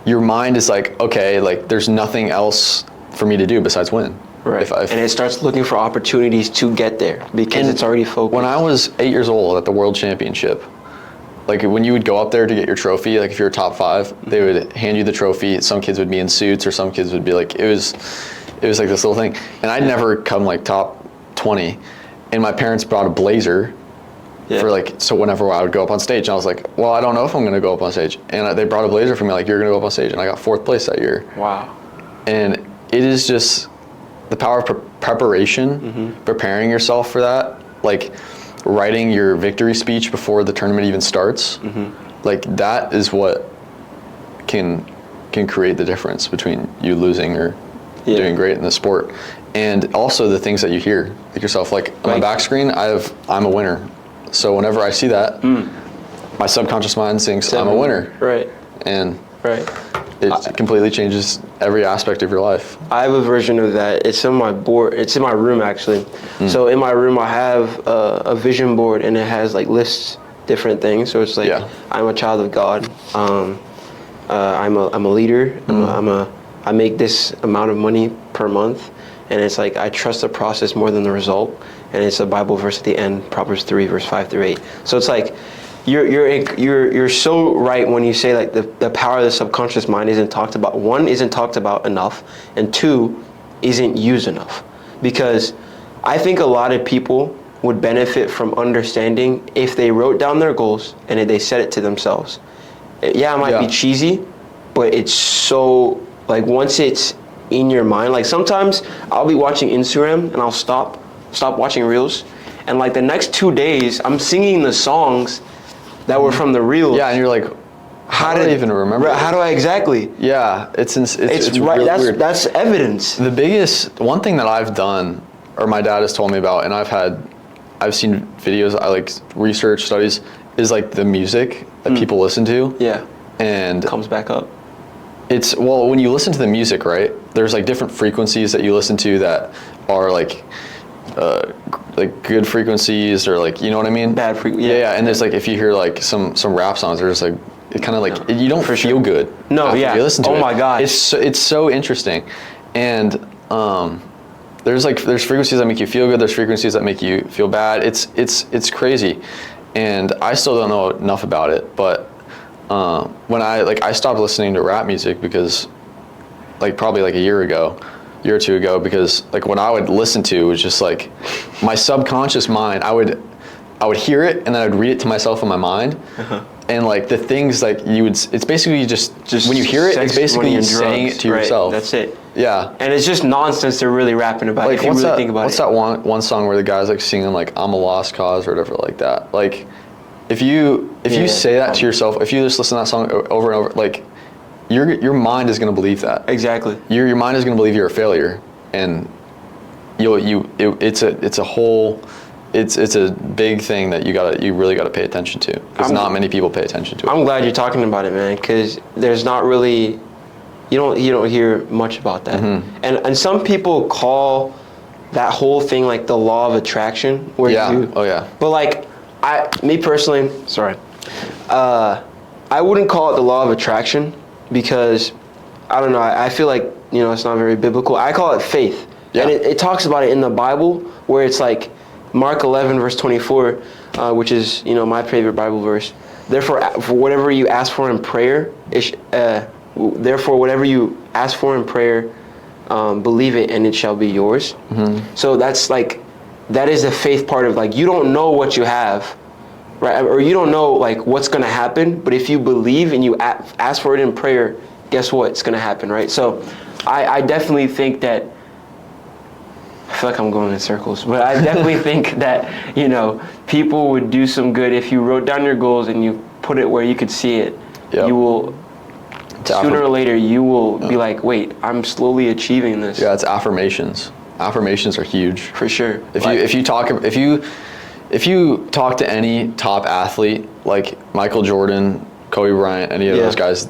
A: your mind is like, okay, like there's nothing else for me to do besides win.
B: Right. And it starts looking for opportunities to get there because it's already focused.
A: When I was 8 years old at the World Championship, like when you would go up there to get your trophy, like if you're top 5, they would hand you the trophy. Some kids would be in suits, or some kids would be like, it was like this little thing. And I'd never come like top 20. And my parents brought a blazer for like, so whenever I would go up on stage, and I was like, well, I don't know if I'm going to go up on stage. And they brought a blazer for me, like, you're going to go up on stage. And I got 4th place that year.
B: Wow.
A: And it is just the power of preparation, preparing yourself for that, like writing your victory speech before the tournament even starts. Like, that is what can create the difference between you losing or doing great in the sport. And also the things that you hear, like yourself, like on my back screen, I'm a winner. So whenever I see that, my subconscious mind thinks I'm a winner.
B: Right.
A: And it completely changes every aspect of your life. I
B: have a version of that. It's in my board. It's in my room, actually. So in my room, I have a vision board, and it has like lists different things. So it's like, I'm a child of God. I'm a leader. I make this amount of money per month, and it's like I trust the process more than the result. And it's a Bible verse at the end, Proverbs 3, verse 5 through 8. So it's like, you're so right when you say like the power of the subconscious mind isn't talked about. 1, isn't talked about enough, and 2, isn't used enough. Because I think a lot of people would benefit from understanding if they wrote down their goals and if they said it to themselves. Yeah, it might be cheesy, but it's so, like, once it's in your mind. Like sometimes I'll be watching Instagram and I'll stop watching reels, and like the next 2 days I'm singing the songs that were from the reels.
A: Yeah, and you're like, how do I even remember?
B: How do I exactly?
A: Yeah, it's
B: right.
A: really weird.
B: That's evidence.
A: The biggest one thing that I've done, or my dad has told me about, and I've seen videos, I like research studies, is like the music that people listen to.
B: Yeah.
A: And
B: it comes back up.
A: It's, well, when you listen to the music, right, there's like different frequencies that you listen to that are like good frequencies, or like, you know what I mean?
B: Bad frequencies.
A: Yeah, and there's like, if you hear like some rap songs, there's like, it kind of like, you don't feel good.
B: No, yeah.
A: You listen to it.
B: My God.
A: It's so interesting. And there's frequencies that make you feel good, there's frequencies that make you feel bad. It's crazy. And I still don't know enough about it, but when I stopped listening to rap music because like probably like a year or two ago, because like what I would listen to was just like my subconscious mind, I would hear it and then I'd read it to myself in my mind. And like the things like it's basically just when you hear it, it's basically saying it to yourself.
B: That's it.
A: Yeah.
B: And it's just nonsense they're really rapping about,
A: like,
B: if you really think about
A: what's
B: it.
A: What's that one song where the guy's like singing like I'm a lost cause or whatever like that? Like if you say that to yourself, if you just listen to that song over and over, like your mind is gonna believe that.
B: Exactly.
A: Your mind is gonna believe you're a failure, and it's a big thing that you really gotta pay attention to, because not many people pay attention to it.
B: I'm glad you're talking about it, man, because there's not really, you don't hear much about that. And some people call that whole thing like the law of attraction, where but like me personally, I wouldn't call it the law of attraction, because I don't know, I feel like, it's not very biblical. I call it faith. And it talks about it in the Bible, where it's like Mark 11 verse 24, which is my favorite Bible verse. Therefore, for whatever you ask for in prayer, believe it and it shall be yours. So that's like, that is the faith part of, like, you don't know what you have, right? Or you don't know like what's gonna happen, but if you believe and you ask for it in prayer, guess what? It's gonna happen, right? So I definitely think that, I feel like I'm going in circles, but I definitely think that, people would do some good if you wrote down your goals and you put it where you could see it. You will, sooner or later, you will be like, wait, I'm slowly achieving this.
A: Yeah, it's affirmations. Affirmations are huge.
B: For sure.
A: If you talk to any top athlete, like Michael Jordan, Kobe Bryant, any of those guys,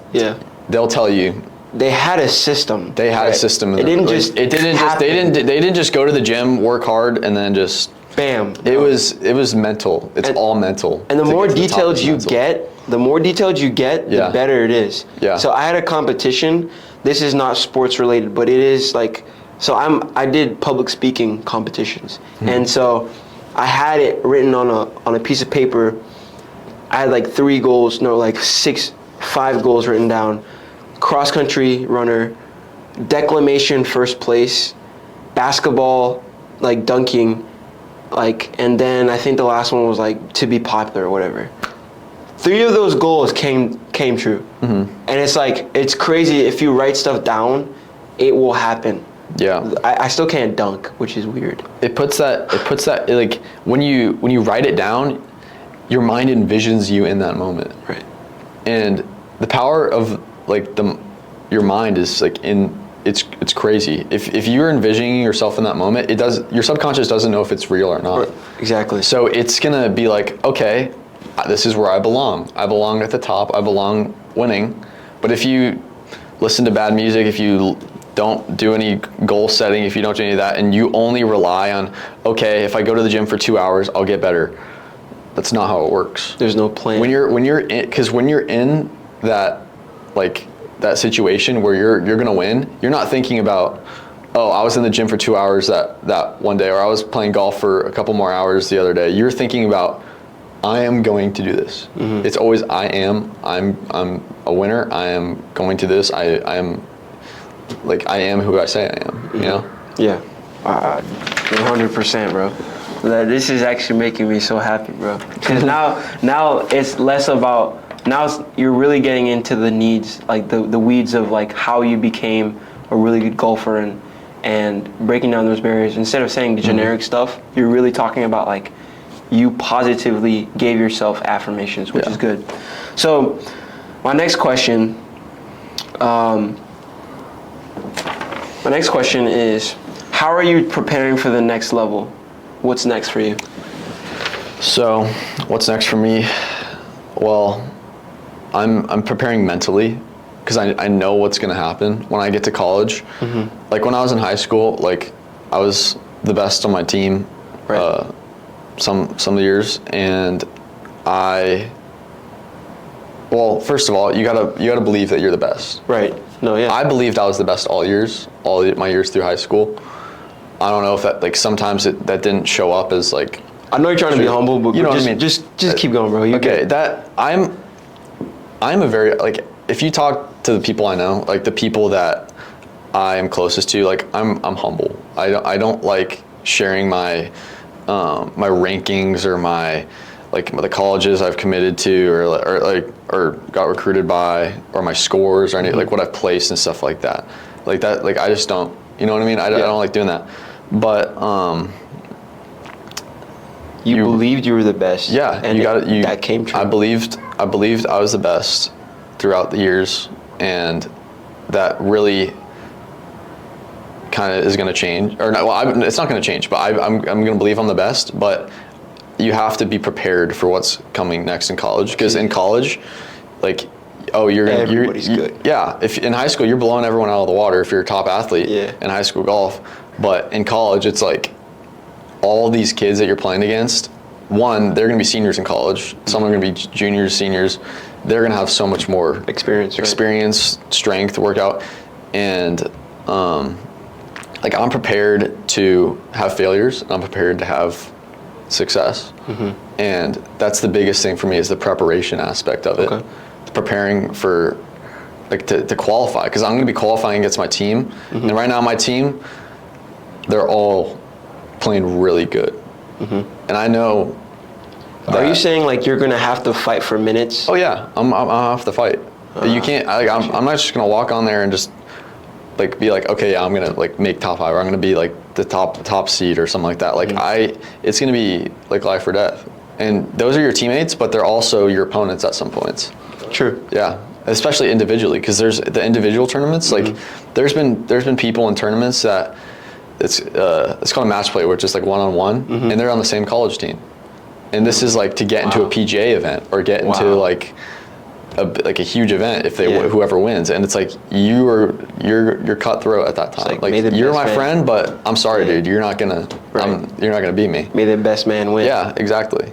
A: they'll tell you
B: they had a system.
A: They had a system. They didn't just go to the gym, work hard, and then just
B: bam.
A: It was mental. It's all mental.
B: And the more detailed you get, the better it is.
A: Yeah.
B: So I had a competition. This is not sports related, but it is like, so I did public speaking competitions. And so I had it written on a piece of paper. I had like 5 goals written down. Cross country runner, declamation first place, basketball like dunking, like, and then I think the last one was like to be popular or whatever. 3 of those goals came true. And it's like, it's crazy, if you write stuff down, it will happen.
A: Yeah.
B: I still can't dunk, which is weird.
A: It puts that like, when you write it down, your mind envisions you in that moment.
B: Right.
A: And the power of like your mind is like it's crazy. If you're envisioning yourself in that moment, your subconscious doesn't know if it's real or not.
B: Right. Exactly.
A: So it's gonna be like, okay, this is where I belong. I belong at the top. I belong winning. But if you listen to bad music, if you don't do any goal setting, if you don't do any of that, and you only rely on, okay, if I go to the gym for 2 hours, I'll get better. That's not how it works.
B: There's no plan.
A: When you're in that, like, that situation where you're gonna win, you're not thinking about, oh, I was in the gym for 2 hours that one day, or I was playing golf for a couple more hours the other day. You're thinking about, I am going to do this. It's always I'm a winner. I am going to this. I am who I say I am. You know?
B: Yeah, 100%, bro. This is actually making me so happy, bro. Because now it's less about, you're really getting into the needs, like the weeds of like how you became a really good golfer and breaking down those barriers. Instead of saying the generic stuff, you're really talking about like you positively gave yourself affirmations, which is good. So my next question is, how are you preparing for the next level? What's next for you?
A: So what's next for me? Well, I'm preparing mentally, because I know what's going to happen when I get to college. Like when I was in high school, like I was the best on my team some of the years, and well, first of all, you gotta believe that you're the best.
B: Right. No, yeah.
A: I believed I was the best all my years through high school. I don't know if that, like, sometimes that didn't show up as like.
B: I know you're trying to be humble, but
A: you know
B: just,
A: what I mean?
B: Just keep going, bro.
A: Okay, that I'm a very, like, if you talk to the people I know, like the people that I am closest to, like I'm humble. I don't like sharing my my rankings or my, like, the colleges I've committed to or got recruited by, or my scores or any, like what I've placed and stuff like that. Like that, like I just don't, you know what I mean? I don't like doing that. But
B: you believed you were the best.
A: Yeah,
B: and that came true.
A: I believed I was the best throughout the years, and that really kind of is going to change, or not. Well, it's not going to change, but I'm going to believe I'm the best. But you have to be prepared for what's coming next in college, because in college, like,
B: everybody's good.
A: Yeah, if in high school you're blowing everyone out of the water if you're a top athlete in high school golf, but in college it's like all these kids that you're playing against. One, they're going to be seniors in college. Some are going to be juniors, seniors. They're going to have so much more experience, strength, workout, and like I'm prepared to have failures. I'm prepared to have success, and that's the biggest thing for me, is the preparation aspect of it. Preparing for, like, to qualify, because I'm going to be qualifying against my team, and right now my team, they're all playing really good, and I know.
B: Are you saying like you're going to have to fight for minutes?
A: Oh yeah, I'll have to fight. You can't. I'm not just going to walk on there and just like be like, okay, yeah, I'm going to like make top 5, or I'm going to be like the top seed or something like that. Like it's going to be like life or death, and those are your teammates, but they're also your opponents at some points. True. Yeah, especially individually, because there's the individual tournaments. Like there's been people in tournaments that it's called a match play, where it's just like one-on-one, and they're on the same college team. And this is like to get into a PGA event, or get into like a huge event if whoever wins, and it's like you're cutthroat at that time. Like you're my friend, but I'm sorry, dude, you're not gonna beat me.
B: May the best man win.
A: Yeah, exactly.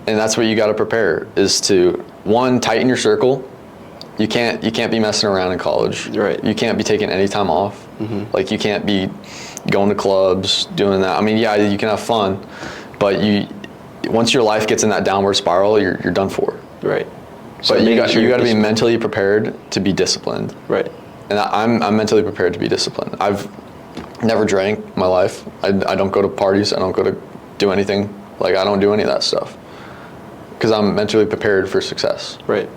A: And that's what you got to prepare, is to, one, tighten your circle. You can't be messing around in college.
B: Right.
A: You can't be taking any time off. Like you can't be going to clubs, doing that. I mean, yeah, you can have fun, but once your life gets in that downward spiral, you're done for.
B: Right.
A: So you got to be mentally prepared to be disciplined.
B: Right.
A: And I'm mentally prepared to be disciplined. I've never drank in my life. I don't go to parties. I don't go to do anything. Like, I don't do any of that stuff, because I'm mentally prepared for success.
B: Right.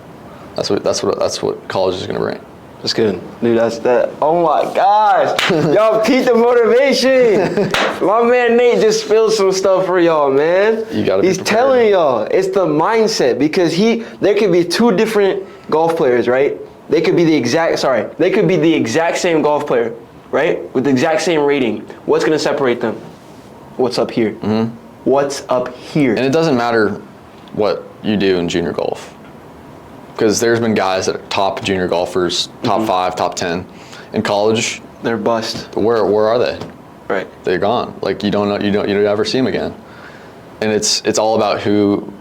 A: That's what college is going to bring.
B: That's good, dude. That's that. Oh my gosh, y'all peep the motivation. My man Nate just spilled some stuff for y'all, man.
A: You gotta.
B: He's telling y'all it's the mindset, because there could be 2 different golf players, right? They could be the exact same golf player, right? With the exact same rating. What's gonna separate them? What's up here? What's up here?
A: And it doesn't matter what you do in junior golf, because there's been guys that are top junior golfers, top 5, top 10. In college,
B: they're bust.
A: Where are they?
B: Right.
A: They're gone. Like you don't ever see them again. And it's all about who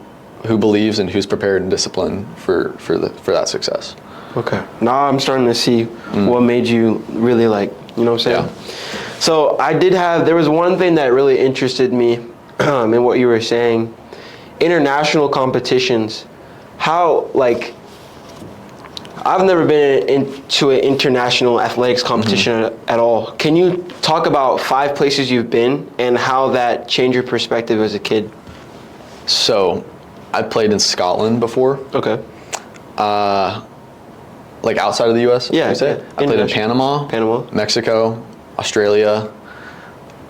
A: believes and who's prepared and disciplined for that success. Okay.
B: Now I'm starting to see what made you really, like, you know what I'm saying? Yeah. So there was one thing that really interested me in what you were saying. International competitions. How, like, I've never been into an international athletics competition at all. Can you talk about 5 places you've been and how that changed your perspective as a kid?
A: So, I played in Scotland before.
B: Okay.
A: like outside of the U.S.?
B: Yeah.
A: You say? I played in Panama, Mexico, Australia,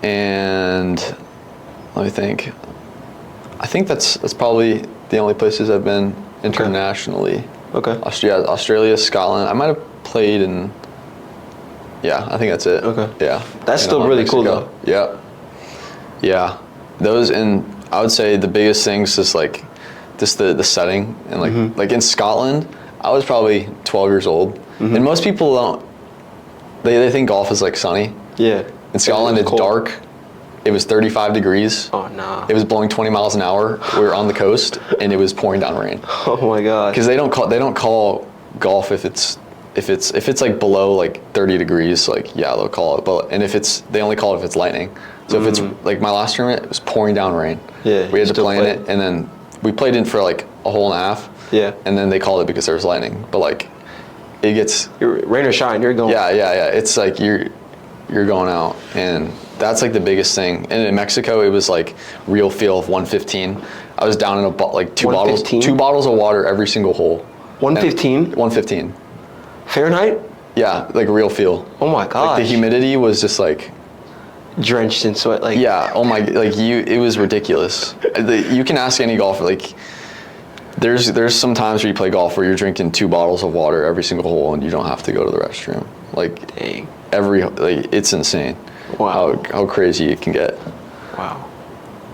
A: and let me think. I think that's probably the only places I've been internationally.
B: Okay.
A: Australia, Scotland. I might have played in. Yeah, I think that's it.
B: Okay.
A: Yeah.
B: That's still really cool though.
A: Yeah. Yeah. Those, and I would say the biggest things is like just the setting, and like in Scotland, I was probably 12 years old, and most people don't. They think golf is like sunny.
B: Yeah.
A: In Scotland, it's dark. It was 35 degrees.
B: Oh no.
A: It was blowing 20 miles an hour. We were on the coast, and it was pouring down rain.
B: Oh my god.
A: Because they don't call golf if it's like below like 30 degrees. Like yeah, they'll call it. But they only call it if it's lightning. So if it's like my last tournament, it was pouring down rain.
B: Yeah.
A: We had to play in it, and then we played in for like a hole and a half.
B: Yeah.
A: And then they called it because there was lightning. But like, it gets
B: rain or shine, you're going.
A: Yeah. It's like you're going out, and that's like the biggest thing. And in Mexico, it was like real feel of 115. I was down in like two bottles of water every single hole.
B: 115.
A: 115.
B: Fahrenheit.
A: Yeah, like real feel.
B: Oh my gosh.
A: Like the humidity was just like
B: drenched in sweat. Like
A: yeah. Oh my. Like it was ridiculous. You can ask any golfer. Like there's some times where you play golf where you're drinking 2 bottles of water every single hole, and you don't have to go to the restroom. Like
B: dang.
A: It's insane.
B: Wow.
A: How crazy it can get.
B: Wow.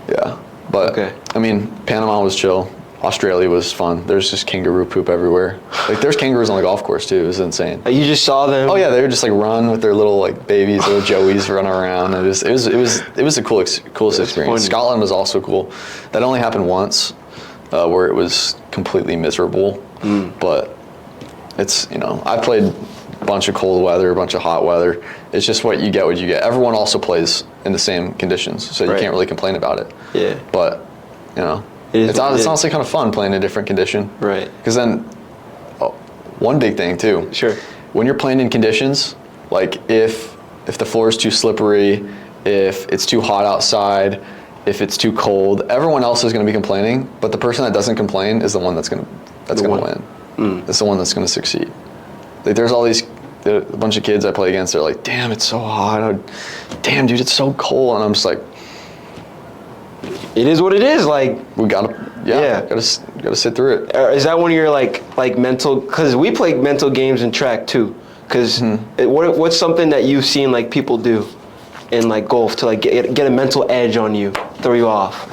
A: Yeah. But
B: okay.
A: I mean, Panama was chill. Australia was fun. There's just kangaroo poop everywhere. Like there's kangaroos on the golf course too. It was insane.
B: You just saw them?
A: Oh yeah, they would just like run with their little like babies, little joeys running around. It was the coolest experience.
B: Funny.
A: Scotland was also cool. That only happened once, where it was completely miserable. But it's I played a bunch of cold weather, a bunch of hot weather. It's just what you get. Everyone also plays in the same conditions, so you can't really complain about it.
B: Yeah.
A: But it's honestly kind of fun playing in a different condition.
B: Right.
A: Because then, one big thing too.
B: Sure.
A: When you're playing in conditions, like if the floor is too slippery, if it's too hot outside, if it's too cold, everyone else is going to be complaining. But the person that doesn't complain is the one that's going to win. It's the one that's going to succeed. Like there's a bunch of kids I play against. They're like, "Damn, it's so hot. Damn, dude, it's so cold." And I'm just like,
B: it is what it is. Like
A: we gotta sit through it.
B: Is that one of your like mental? Because we play mental games in track too. Because what's something that you've seen like people do in like golf to like get a mental edge on you, throw you off?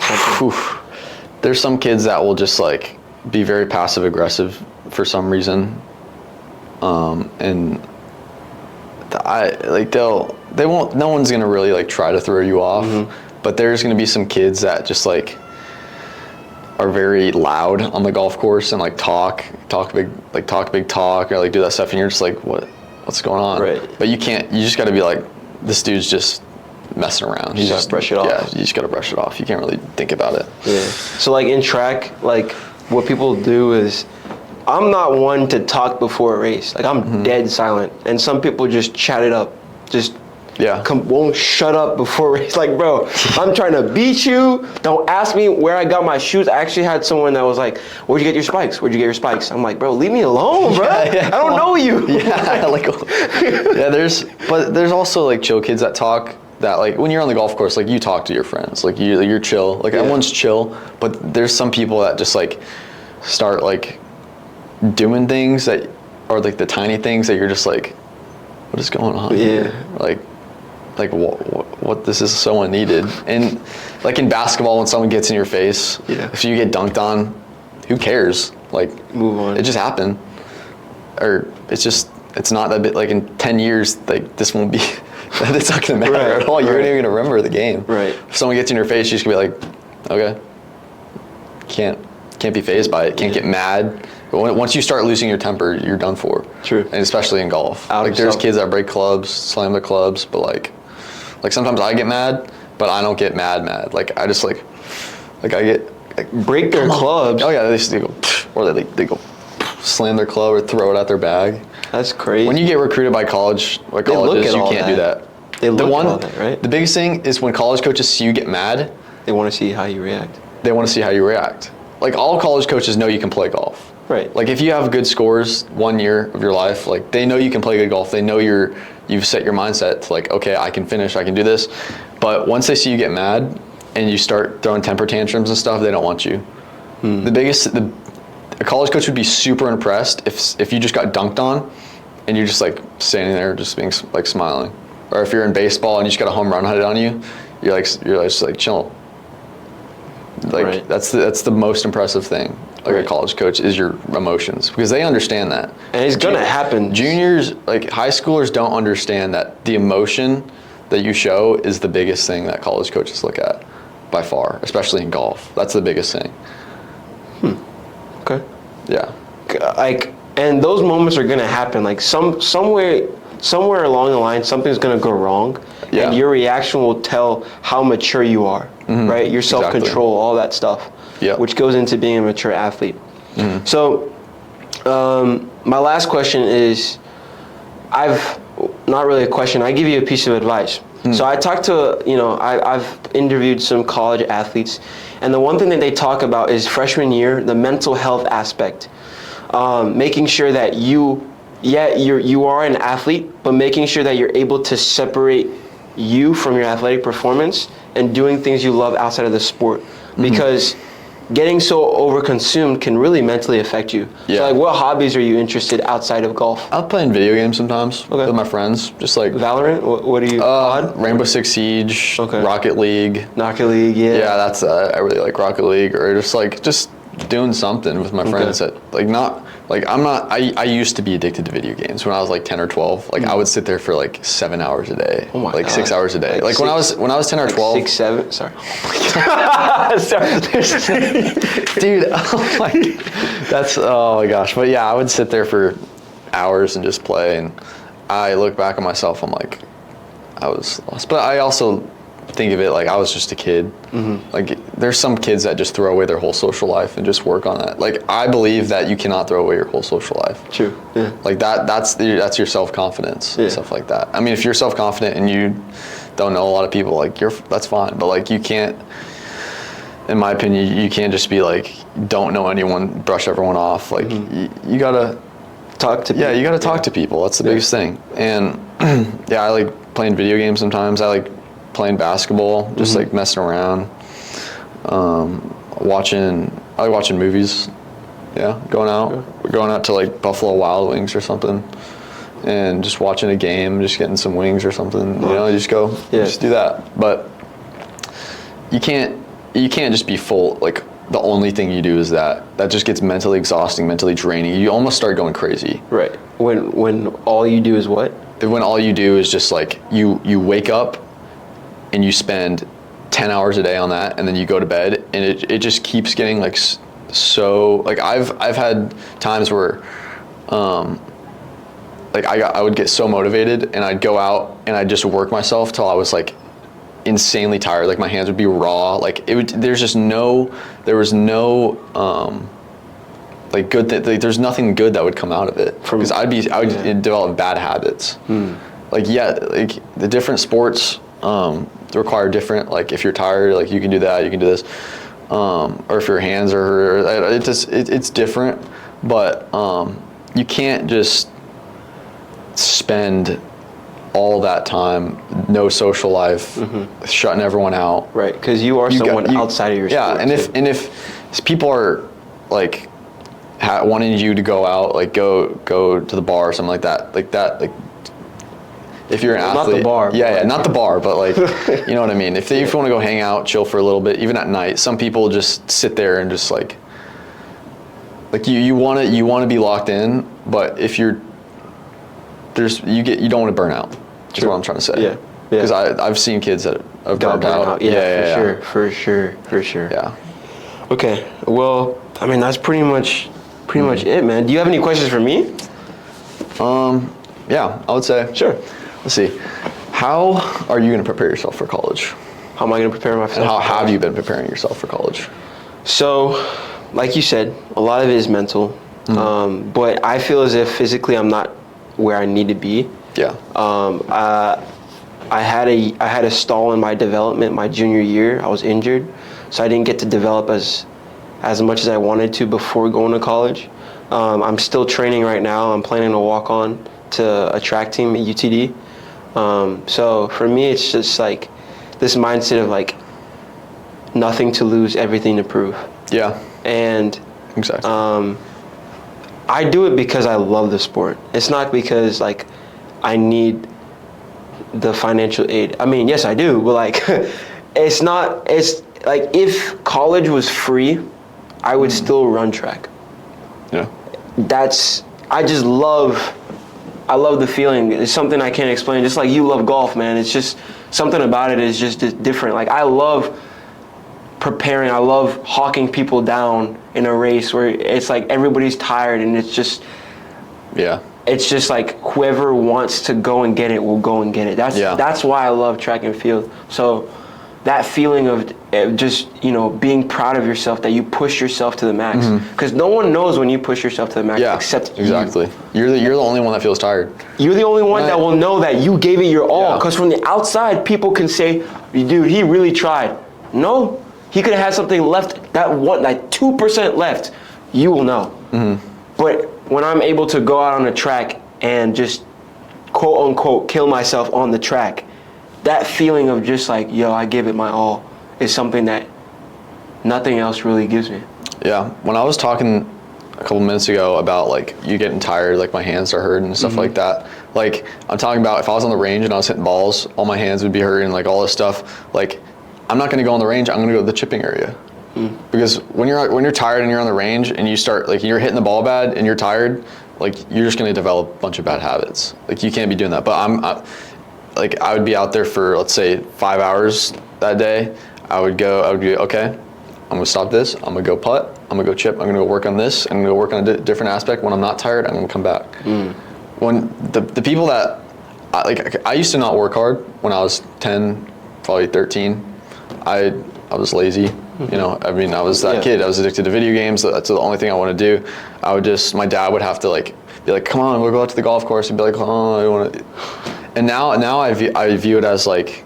A: There's some kids that will just like be very passive aggressive for some reason, and they won't. No one's gonna really like try to throw you off. But there's going to be some kids that just like are very loud on the golf course and like talk big talk or like do that stuff, and you're just like, what's going on?
B: Right.
A: But you just got to be like, this dude's just messing around.
B: You just brush it off.
A: Yeah, you just got to brush it off. You can't really think about it.
B: Yeah. So like in track, like what people do is, I'm not one to talk before a race. Like I'm dead silent, and some people just chat it up, just.
A: Yeah.
B: Won't shut up before race. Like, bro, I'm trying to beat you. Don't ask me where I got my shoes. I actually had someone that was like, "Where'd you get your spikes? Where'd you get your spikes?" I'm like, bro, leave me alone, bro. I don't know you.
A: Yeah, there's also like chill kids that talk. That like when you're on the golf course, like you talk to your friends, like you're chill. Like everyone's chill, but there's some people that just like start like doing things that are like the tiny things that you're just like, what is going on?
B: Yeah.
A: Like what this is so unneeded. And like in basketball, when someone gets in your face, if you get dunked on, who cares? Like
B: move on.
A: It just happened. Or it's not that bit. Like in 10 years, like this won't be. It's not gonna matter at all. You're not even gonna remember the game.
B: Right.
A: If someone gets in your face, you just gonna be like, okay. Can't be fazed by it. Can't get mad. But once you start losing your temper, you're done for.
B: True.
A: And especially in golf. There's kids that break clubs, slam their clubs, but like sometimes I get mad, but I don't get mad. Like I just like I get
B: break their clubs.
A: Oh yeah, they go, or they go slam their club or throw it at their bag.
B: That's crazy.
A: When you get recruited by colleges, you can't do that.
B: They look at all that, right?
A: The biggest thing is when college coaches see you get mad,
B: they want to see how you react.
A: They want to see how you react. Like all college coaches know you can play golf.
B: Right.
A: Like if you have good scores 1 year of your life, like they know you can play good golf. They know you've set your mindset to like, okay, I can finish, I can do this. But once they see you get mad and you start throwing temper tantrums and stuff, they don't want you. A college coach would be super impressed if you just got dunked on and you're just like standing there just being like smiling. Or if you're in baseball and you just got a home run hit on you, you're just like chill. Like
B: right.
A: that's the most impressive thing. Like
B: right.
A: a college coach is your emotions, because they understand that.
B: And it's gonna happen.
A: Juniors, like high schoolers, don't understand that the emotion that you show is the biggest thing that college coaches look at by far, especially in golf. That's the biggest thing.
B: Okay.
A: Yeah.
B: Like, and those moments are gonna happen. Like somewhere along the line, something's gonna go wrong,
A: Yeah.
B: and your reaction will tell how mature you are, right? Your self-control, all that stuff, which goes into being a mature athlete. So, my last question is, not really a question. I give you a piece of advice. So I talked to, I've interviewed some college athletes, and the one thing that they talk about is freshman year, the mental health aspect, making sure that you are an athlete, but making sure that you're able to separate you from your athletic performance and doing things you love outside of the sport, because getting so overconsumed can really mentally affect you.
A: Yeah.
B: So like, what hobbies are you interested outside of golf?
A: I'm playing video games sometimes with my friends, just like
B: Valorant? What do you? COD?
A: Rainbow Six Siege, Rocket League.
B: Rocket League, yeah.
A: Yeah, that's I really like Rocket League, or just doing something with my friends that I used to be addicted to video games when I was like 10 or 12. Like I would sit there for like 7 hours a day.
B: Oh my God.
A: 6 hours a day. Like when I was 10 or 12.
B: 6, 7, sorry.
A: Sorry. Dude, oh my gosh. But yeah, I would sit there for hours and just play, and I look back at myself, I'm like, I was lost. But I also think of it like I was just a kid. Like there's some kids that just throw away their whole social life and just work on that. Like I believe that you cannot throw away your whole social life.
B: True. Yeah.
A: Like that's your self-confidence and stuff like that. I mean, if you're self-confident and you don't know a lot of people, like that's fine. But like you can't, in my opinion, you can't just be like, don't know anyone, brush everyone off. Like you gotta
B: talk to people.
A: Yeah, you gotta talk to people. That's the biggest thing. And yeah, I like playing video games sometimes. I like playing basketball, just like messing around. I like watching movies. Yeah, going out to like Buffalo Wild Wings or something, and just watching a game, just getting some wings or something. You just go, just do that. But you can't just be full, like the only thing you do is that just gets mentally exhausting, mentally draining. You almost start going crazy.
B: Right. When all you do is what?
A: When all you do is just like you wake up and you spend 10 hours a day on that, and then you go to bed, and it just keeps getting like so, like I've had times where like I would get so motivated, and I'd go out and I'd just work myself till I was like insanely tired. Like my hands would be raw. Like there was no like good like there's nothing good that would come out of it, because I would develop bad habits. Like like the different sports require different, like if you're tired, like you can do that, you can do this, or if your hands are hurt, it's different. But you can't just spend all that time, no social life, shutting everyone out.
B: Right, because you are someone outside of your sport.
A: Yeah, and if people are like wanting you to go out, like go to the bar or something like that, if you're an athlete,
B: not the bar,
A: not the bar, but like, you know what I mean? If you want to go hang out, chill for a little bit, even at night, some people just sit there and just like you want to be locked in, but if you don't want to burn out. That's what I'm trying to say. Yeah. Because I've seen kids that have burned out.
B: For sure.
A: Yeah.
B: Okay. Well, I mean, that's pretty much it, man. Do you have any questions for me?
A: Yeah, I would say.
B: Sure.
A: Let's see. How are you going to prepare yourself for college?
B: How am I going to prepare myself?
A: And how have you been preparing yourself for college?
B: So, like you said, a lot of it is mental. But I feel as if physically I'm not where I need to be.
A: Yeah.
B: I had a stall in my development my junior year. I was injured, so I didn't get to develop as much as I wanted to before going to college. I'm still training right now. I'm planning to walk on to a track team at UTD. So for me, it's just like this mindset of like nothing to lose, everything to prove.
A: Yeah.
B: And
A: exactly.
B: I do it because I love the sport. It's not because like I need the financial aid. I mean, yes, I do, but like it's like if college was free, I would still run track.
A: Yeah.
B: I love the feeling. It's something I can't explain. Just like you love golf, man. It's just something about it is just different. Like I love preparing. I love hawking people down in a race where it's like everybody's tired and it's just like whoever wants to go and get it will go and get it. That's why I love track and field. So that feeling of just, you know, being proud of yourself that you push yourself to the max, because no one knows when you push yourself to the max except
A: exactly. You're the only one that feels tired.
B: You're the only one that will know that you gave it your all, because from the outside people can say, dude, he really tried. No, he could have had something left, that 2% left. You will know. But when I'm able to go out on a track and just quote unquote kill myself on the track, that feeling of just like, yo, I gave it my all is something that nothing else really gives me.
A: Yeah. When I was talking a couple minutes ago about like you getting tired, like my hands are hurting and stuff like that. Like I'm talking about if I was on the range and I was hitting balls, all my hands would be hurting, like all this stuff. Like I'm not going to go on the range. I'm going to go to the chipping area. Because when you're tired and you're on the range and you start like you're hitting the ball bad and you're tired, like you're just going to develop a bunch of bad habits. Like you can't be doing that. But I would be out there for, let's say, 5 hours that day. I would be, okay, I'm going to stop this. I'm going to go putt. I'm going to go chip. I'm going to go work on this. I'm going to go work on a different aspect. When I'm not tired, I'm going to come back. When the people that, I used to not work hard when I was 10, probably 13. I was lazy. You know, I mean, I was that kid. I was addicted to video games. That's the only thing I want to do. My dad would have to like be like, come on, we'll go out to the golf course. And be like, oh, I want to. And now I view it as like,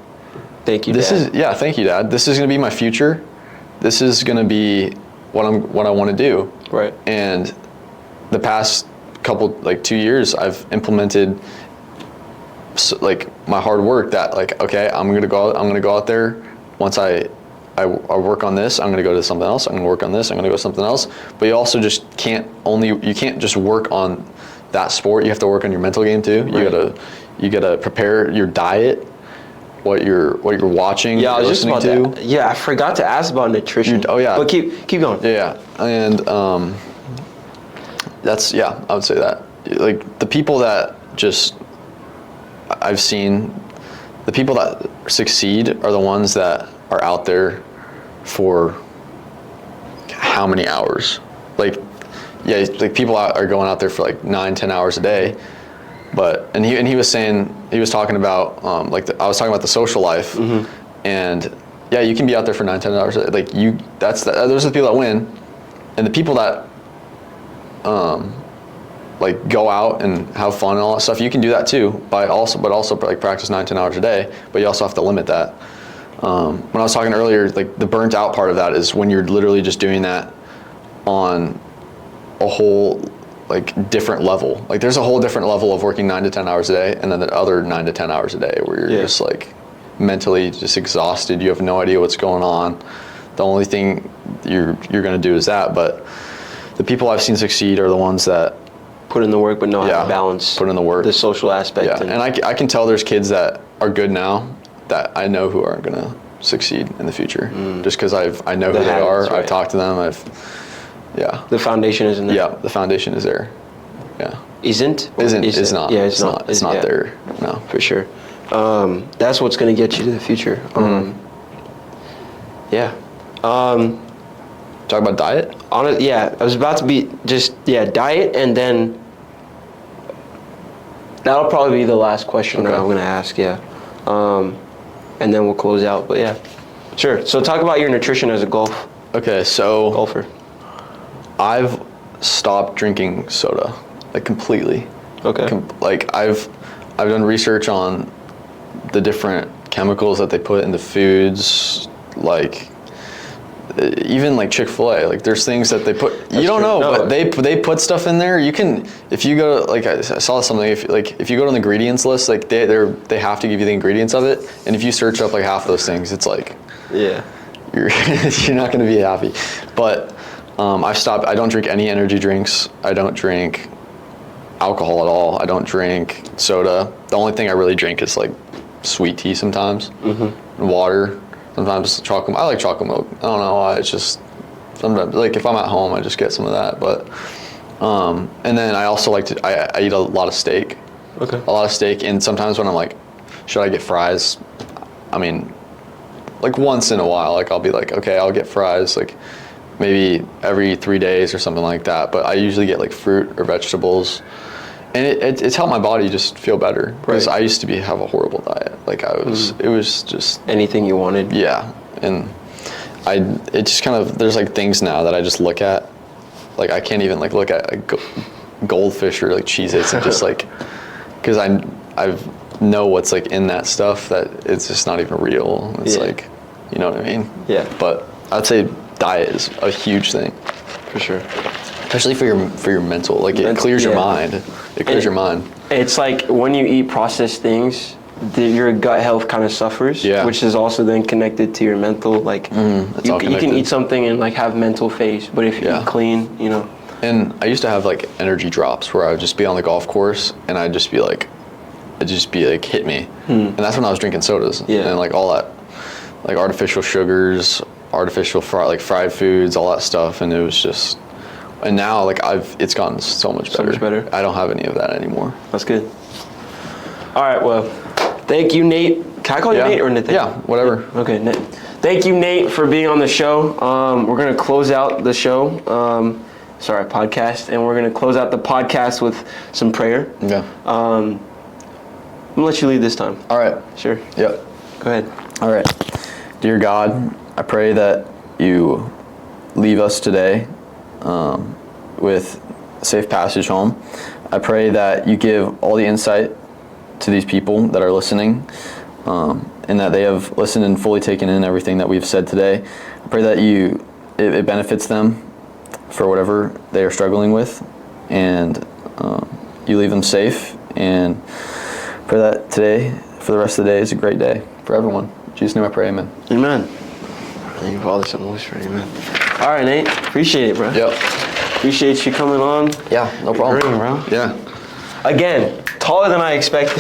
B: thank you,
A: Dad. Thank you, Dad. This is going to be my future. This is going to be what I want to do.
B: Right.
A: And the past couple, like 2 years, I've implemented like my hard work that like, okay, I'm going to go out there. Once I work on this, I'm going to go to something else. I'm going to work on this. I'm going to go to something else. But you also just you can't just work on that sport. You have to work on your mental game too. Right. You gotta prepare your diet, what you're watching.
B: Yeah, I was just about
A: to.
B: Yeah, I forgot to ask about nutrition. But keep going.
A: Yeah, and that's I would say that like the people that I've seen, the people that succeed are the ones that are out there for how many hours? Like people are going out there for like 9-10 hours a day. And he was talking about I was talking about the social life, and you can be out there for 9-10 hours a day. Like those are the people that win, and the people that like go out and have fun and all that stuff. You can do that too, but also like practice 9-10 hours a day. But you also have to limit that. When I was talking earlier, like the burnt out part of that is when you're literally just doing that on a whole like different level. Like there's a whole different level of working 9 to 10 hours a day, and then the other 9 to 10 hours a day where you're just like mentally just exhausted. You have no idea what's going on. The only thing you're going to do is that. But the people I've seen succeed are the ones that
B: put in the work, but know how to balance.
A: Put in the work.
B: The social aspect.
A: Yeah, and I can tell there's kids that are good now that I know who aren't going to succeed in the future, just because I know who they are. Right. I've talked to them. The foundation isn't there. Yeah, the foundation is there. Yeah.
B: Is not.
A: Yeah, it's not. It's not there. No,
B: for sure. That's what's going to get you to the future.
A: Talk about diet.
B: I was about to be diet, and then that'll probably be the last question that I'm going to ask. And then we'll close out. But sure. So talk about your nutrition as a golfer.
A: I've stopped drinking soda, like completely.
B: Okay.
A: I've done research on the different chemicals that they put in the foods, like even like Chick-fil-A, like there's things that they put. You don't
B: true.
A: know,
B: No.
A: but they put stuff in there. You can, if you go like I saw something. If you go to the ingredients list, like they have to give you the ingredients of it, and if you search up like half those things, it's like
B: Yeah.
A: you're not gonna be happy. But I've stopped. I don't drink any energy drinks. I don't drink alcohol at all. I don't drink soda. The only thing I really drink is like sweet tea sometimes, and water. Sometimes chocolate. I like chocolate milk. I don't know why. It's just sometimes like if I'm at home, I just get some of that. But and then I also like to. I eat a lot of steak.
B: Okay.
A: A lot of steak, and sometimes when I'm like, should I get fries? I mean, like once in a while, like I'll be like, okay, I'll get fries. Like maybe every 3 days or something like that. But I usually get like fruit or vegetables. And it's helped my body just feel better because I used to have a horrible diet. Like it was just
B: Anything you wanted.
A: yeah, and it just kind of there's like things now that I just look at, like I can't even like look at goldfish or like Cheez-Its and just like because I know what's like in that stuff that it's just not even real. It's like, you know what I mean?
B: Yeah.
A: But I'd say diet is a huge thing.
B: For sure.
A: Especially for your mental, like it clears your mind. It clears your mind.
B: It's like when you eat processed things, your gut health kind of suffers, which is also then connected to your mental. Like you can eat something and like have mental phase, but if you eat clean, you know.
A: And I used to have like energy drops where I would just be on the golf course and I'd just be like, hit me, and that's when I was drinking sodas and like all that, like artificial sugars, fried foods, all that stuff, and it was just. And now, like it's gotten so much better.
B: So much better.
A: I don't have any of that anymore.
B: That's good. All right, well, thank you, Nate. Can I call you Nate or Nate?
A: Yeah, whatever.
B: Okay, Nate. Thank you, Nate, for being on the show. We're gonna close out the show. Podcast, and we're gonna close out the podcast with some prayer.
A: Yeah.
B: I'm gonna let you lead this time.
A: All right.
B: Sure.
A: Yep.
B: Go ahead.
A: All right. Dear God, I pray that you leave us today with safe passage home. I pray that you give all the insight to these people that are listening, and that they have listened and fully taken in everything that we've said today. I pray that it benefits them for whatever they are struggling with, and you leave them safe, and pray that today, for the rest of the day, is a great day for everyone. In Jesus' name I pray, amen.
B: Amen. Thank you, Father, Son, and Holy Spirit, amen. All right, Nate. Appreciate it, bro.
A: Yep.
B: Appreciate you coming on.
A: Yeah, no problem.
B: Great, bro.
A: Yeah.
B: Again, taller than I expected.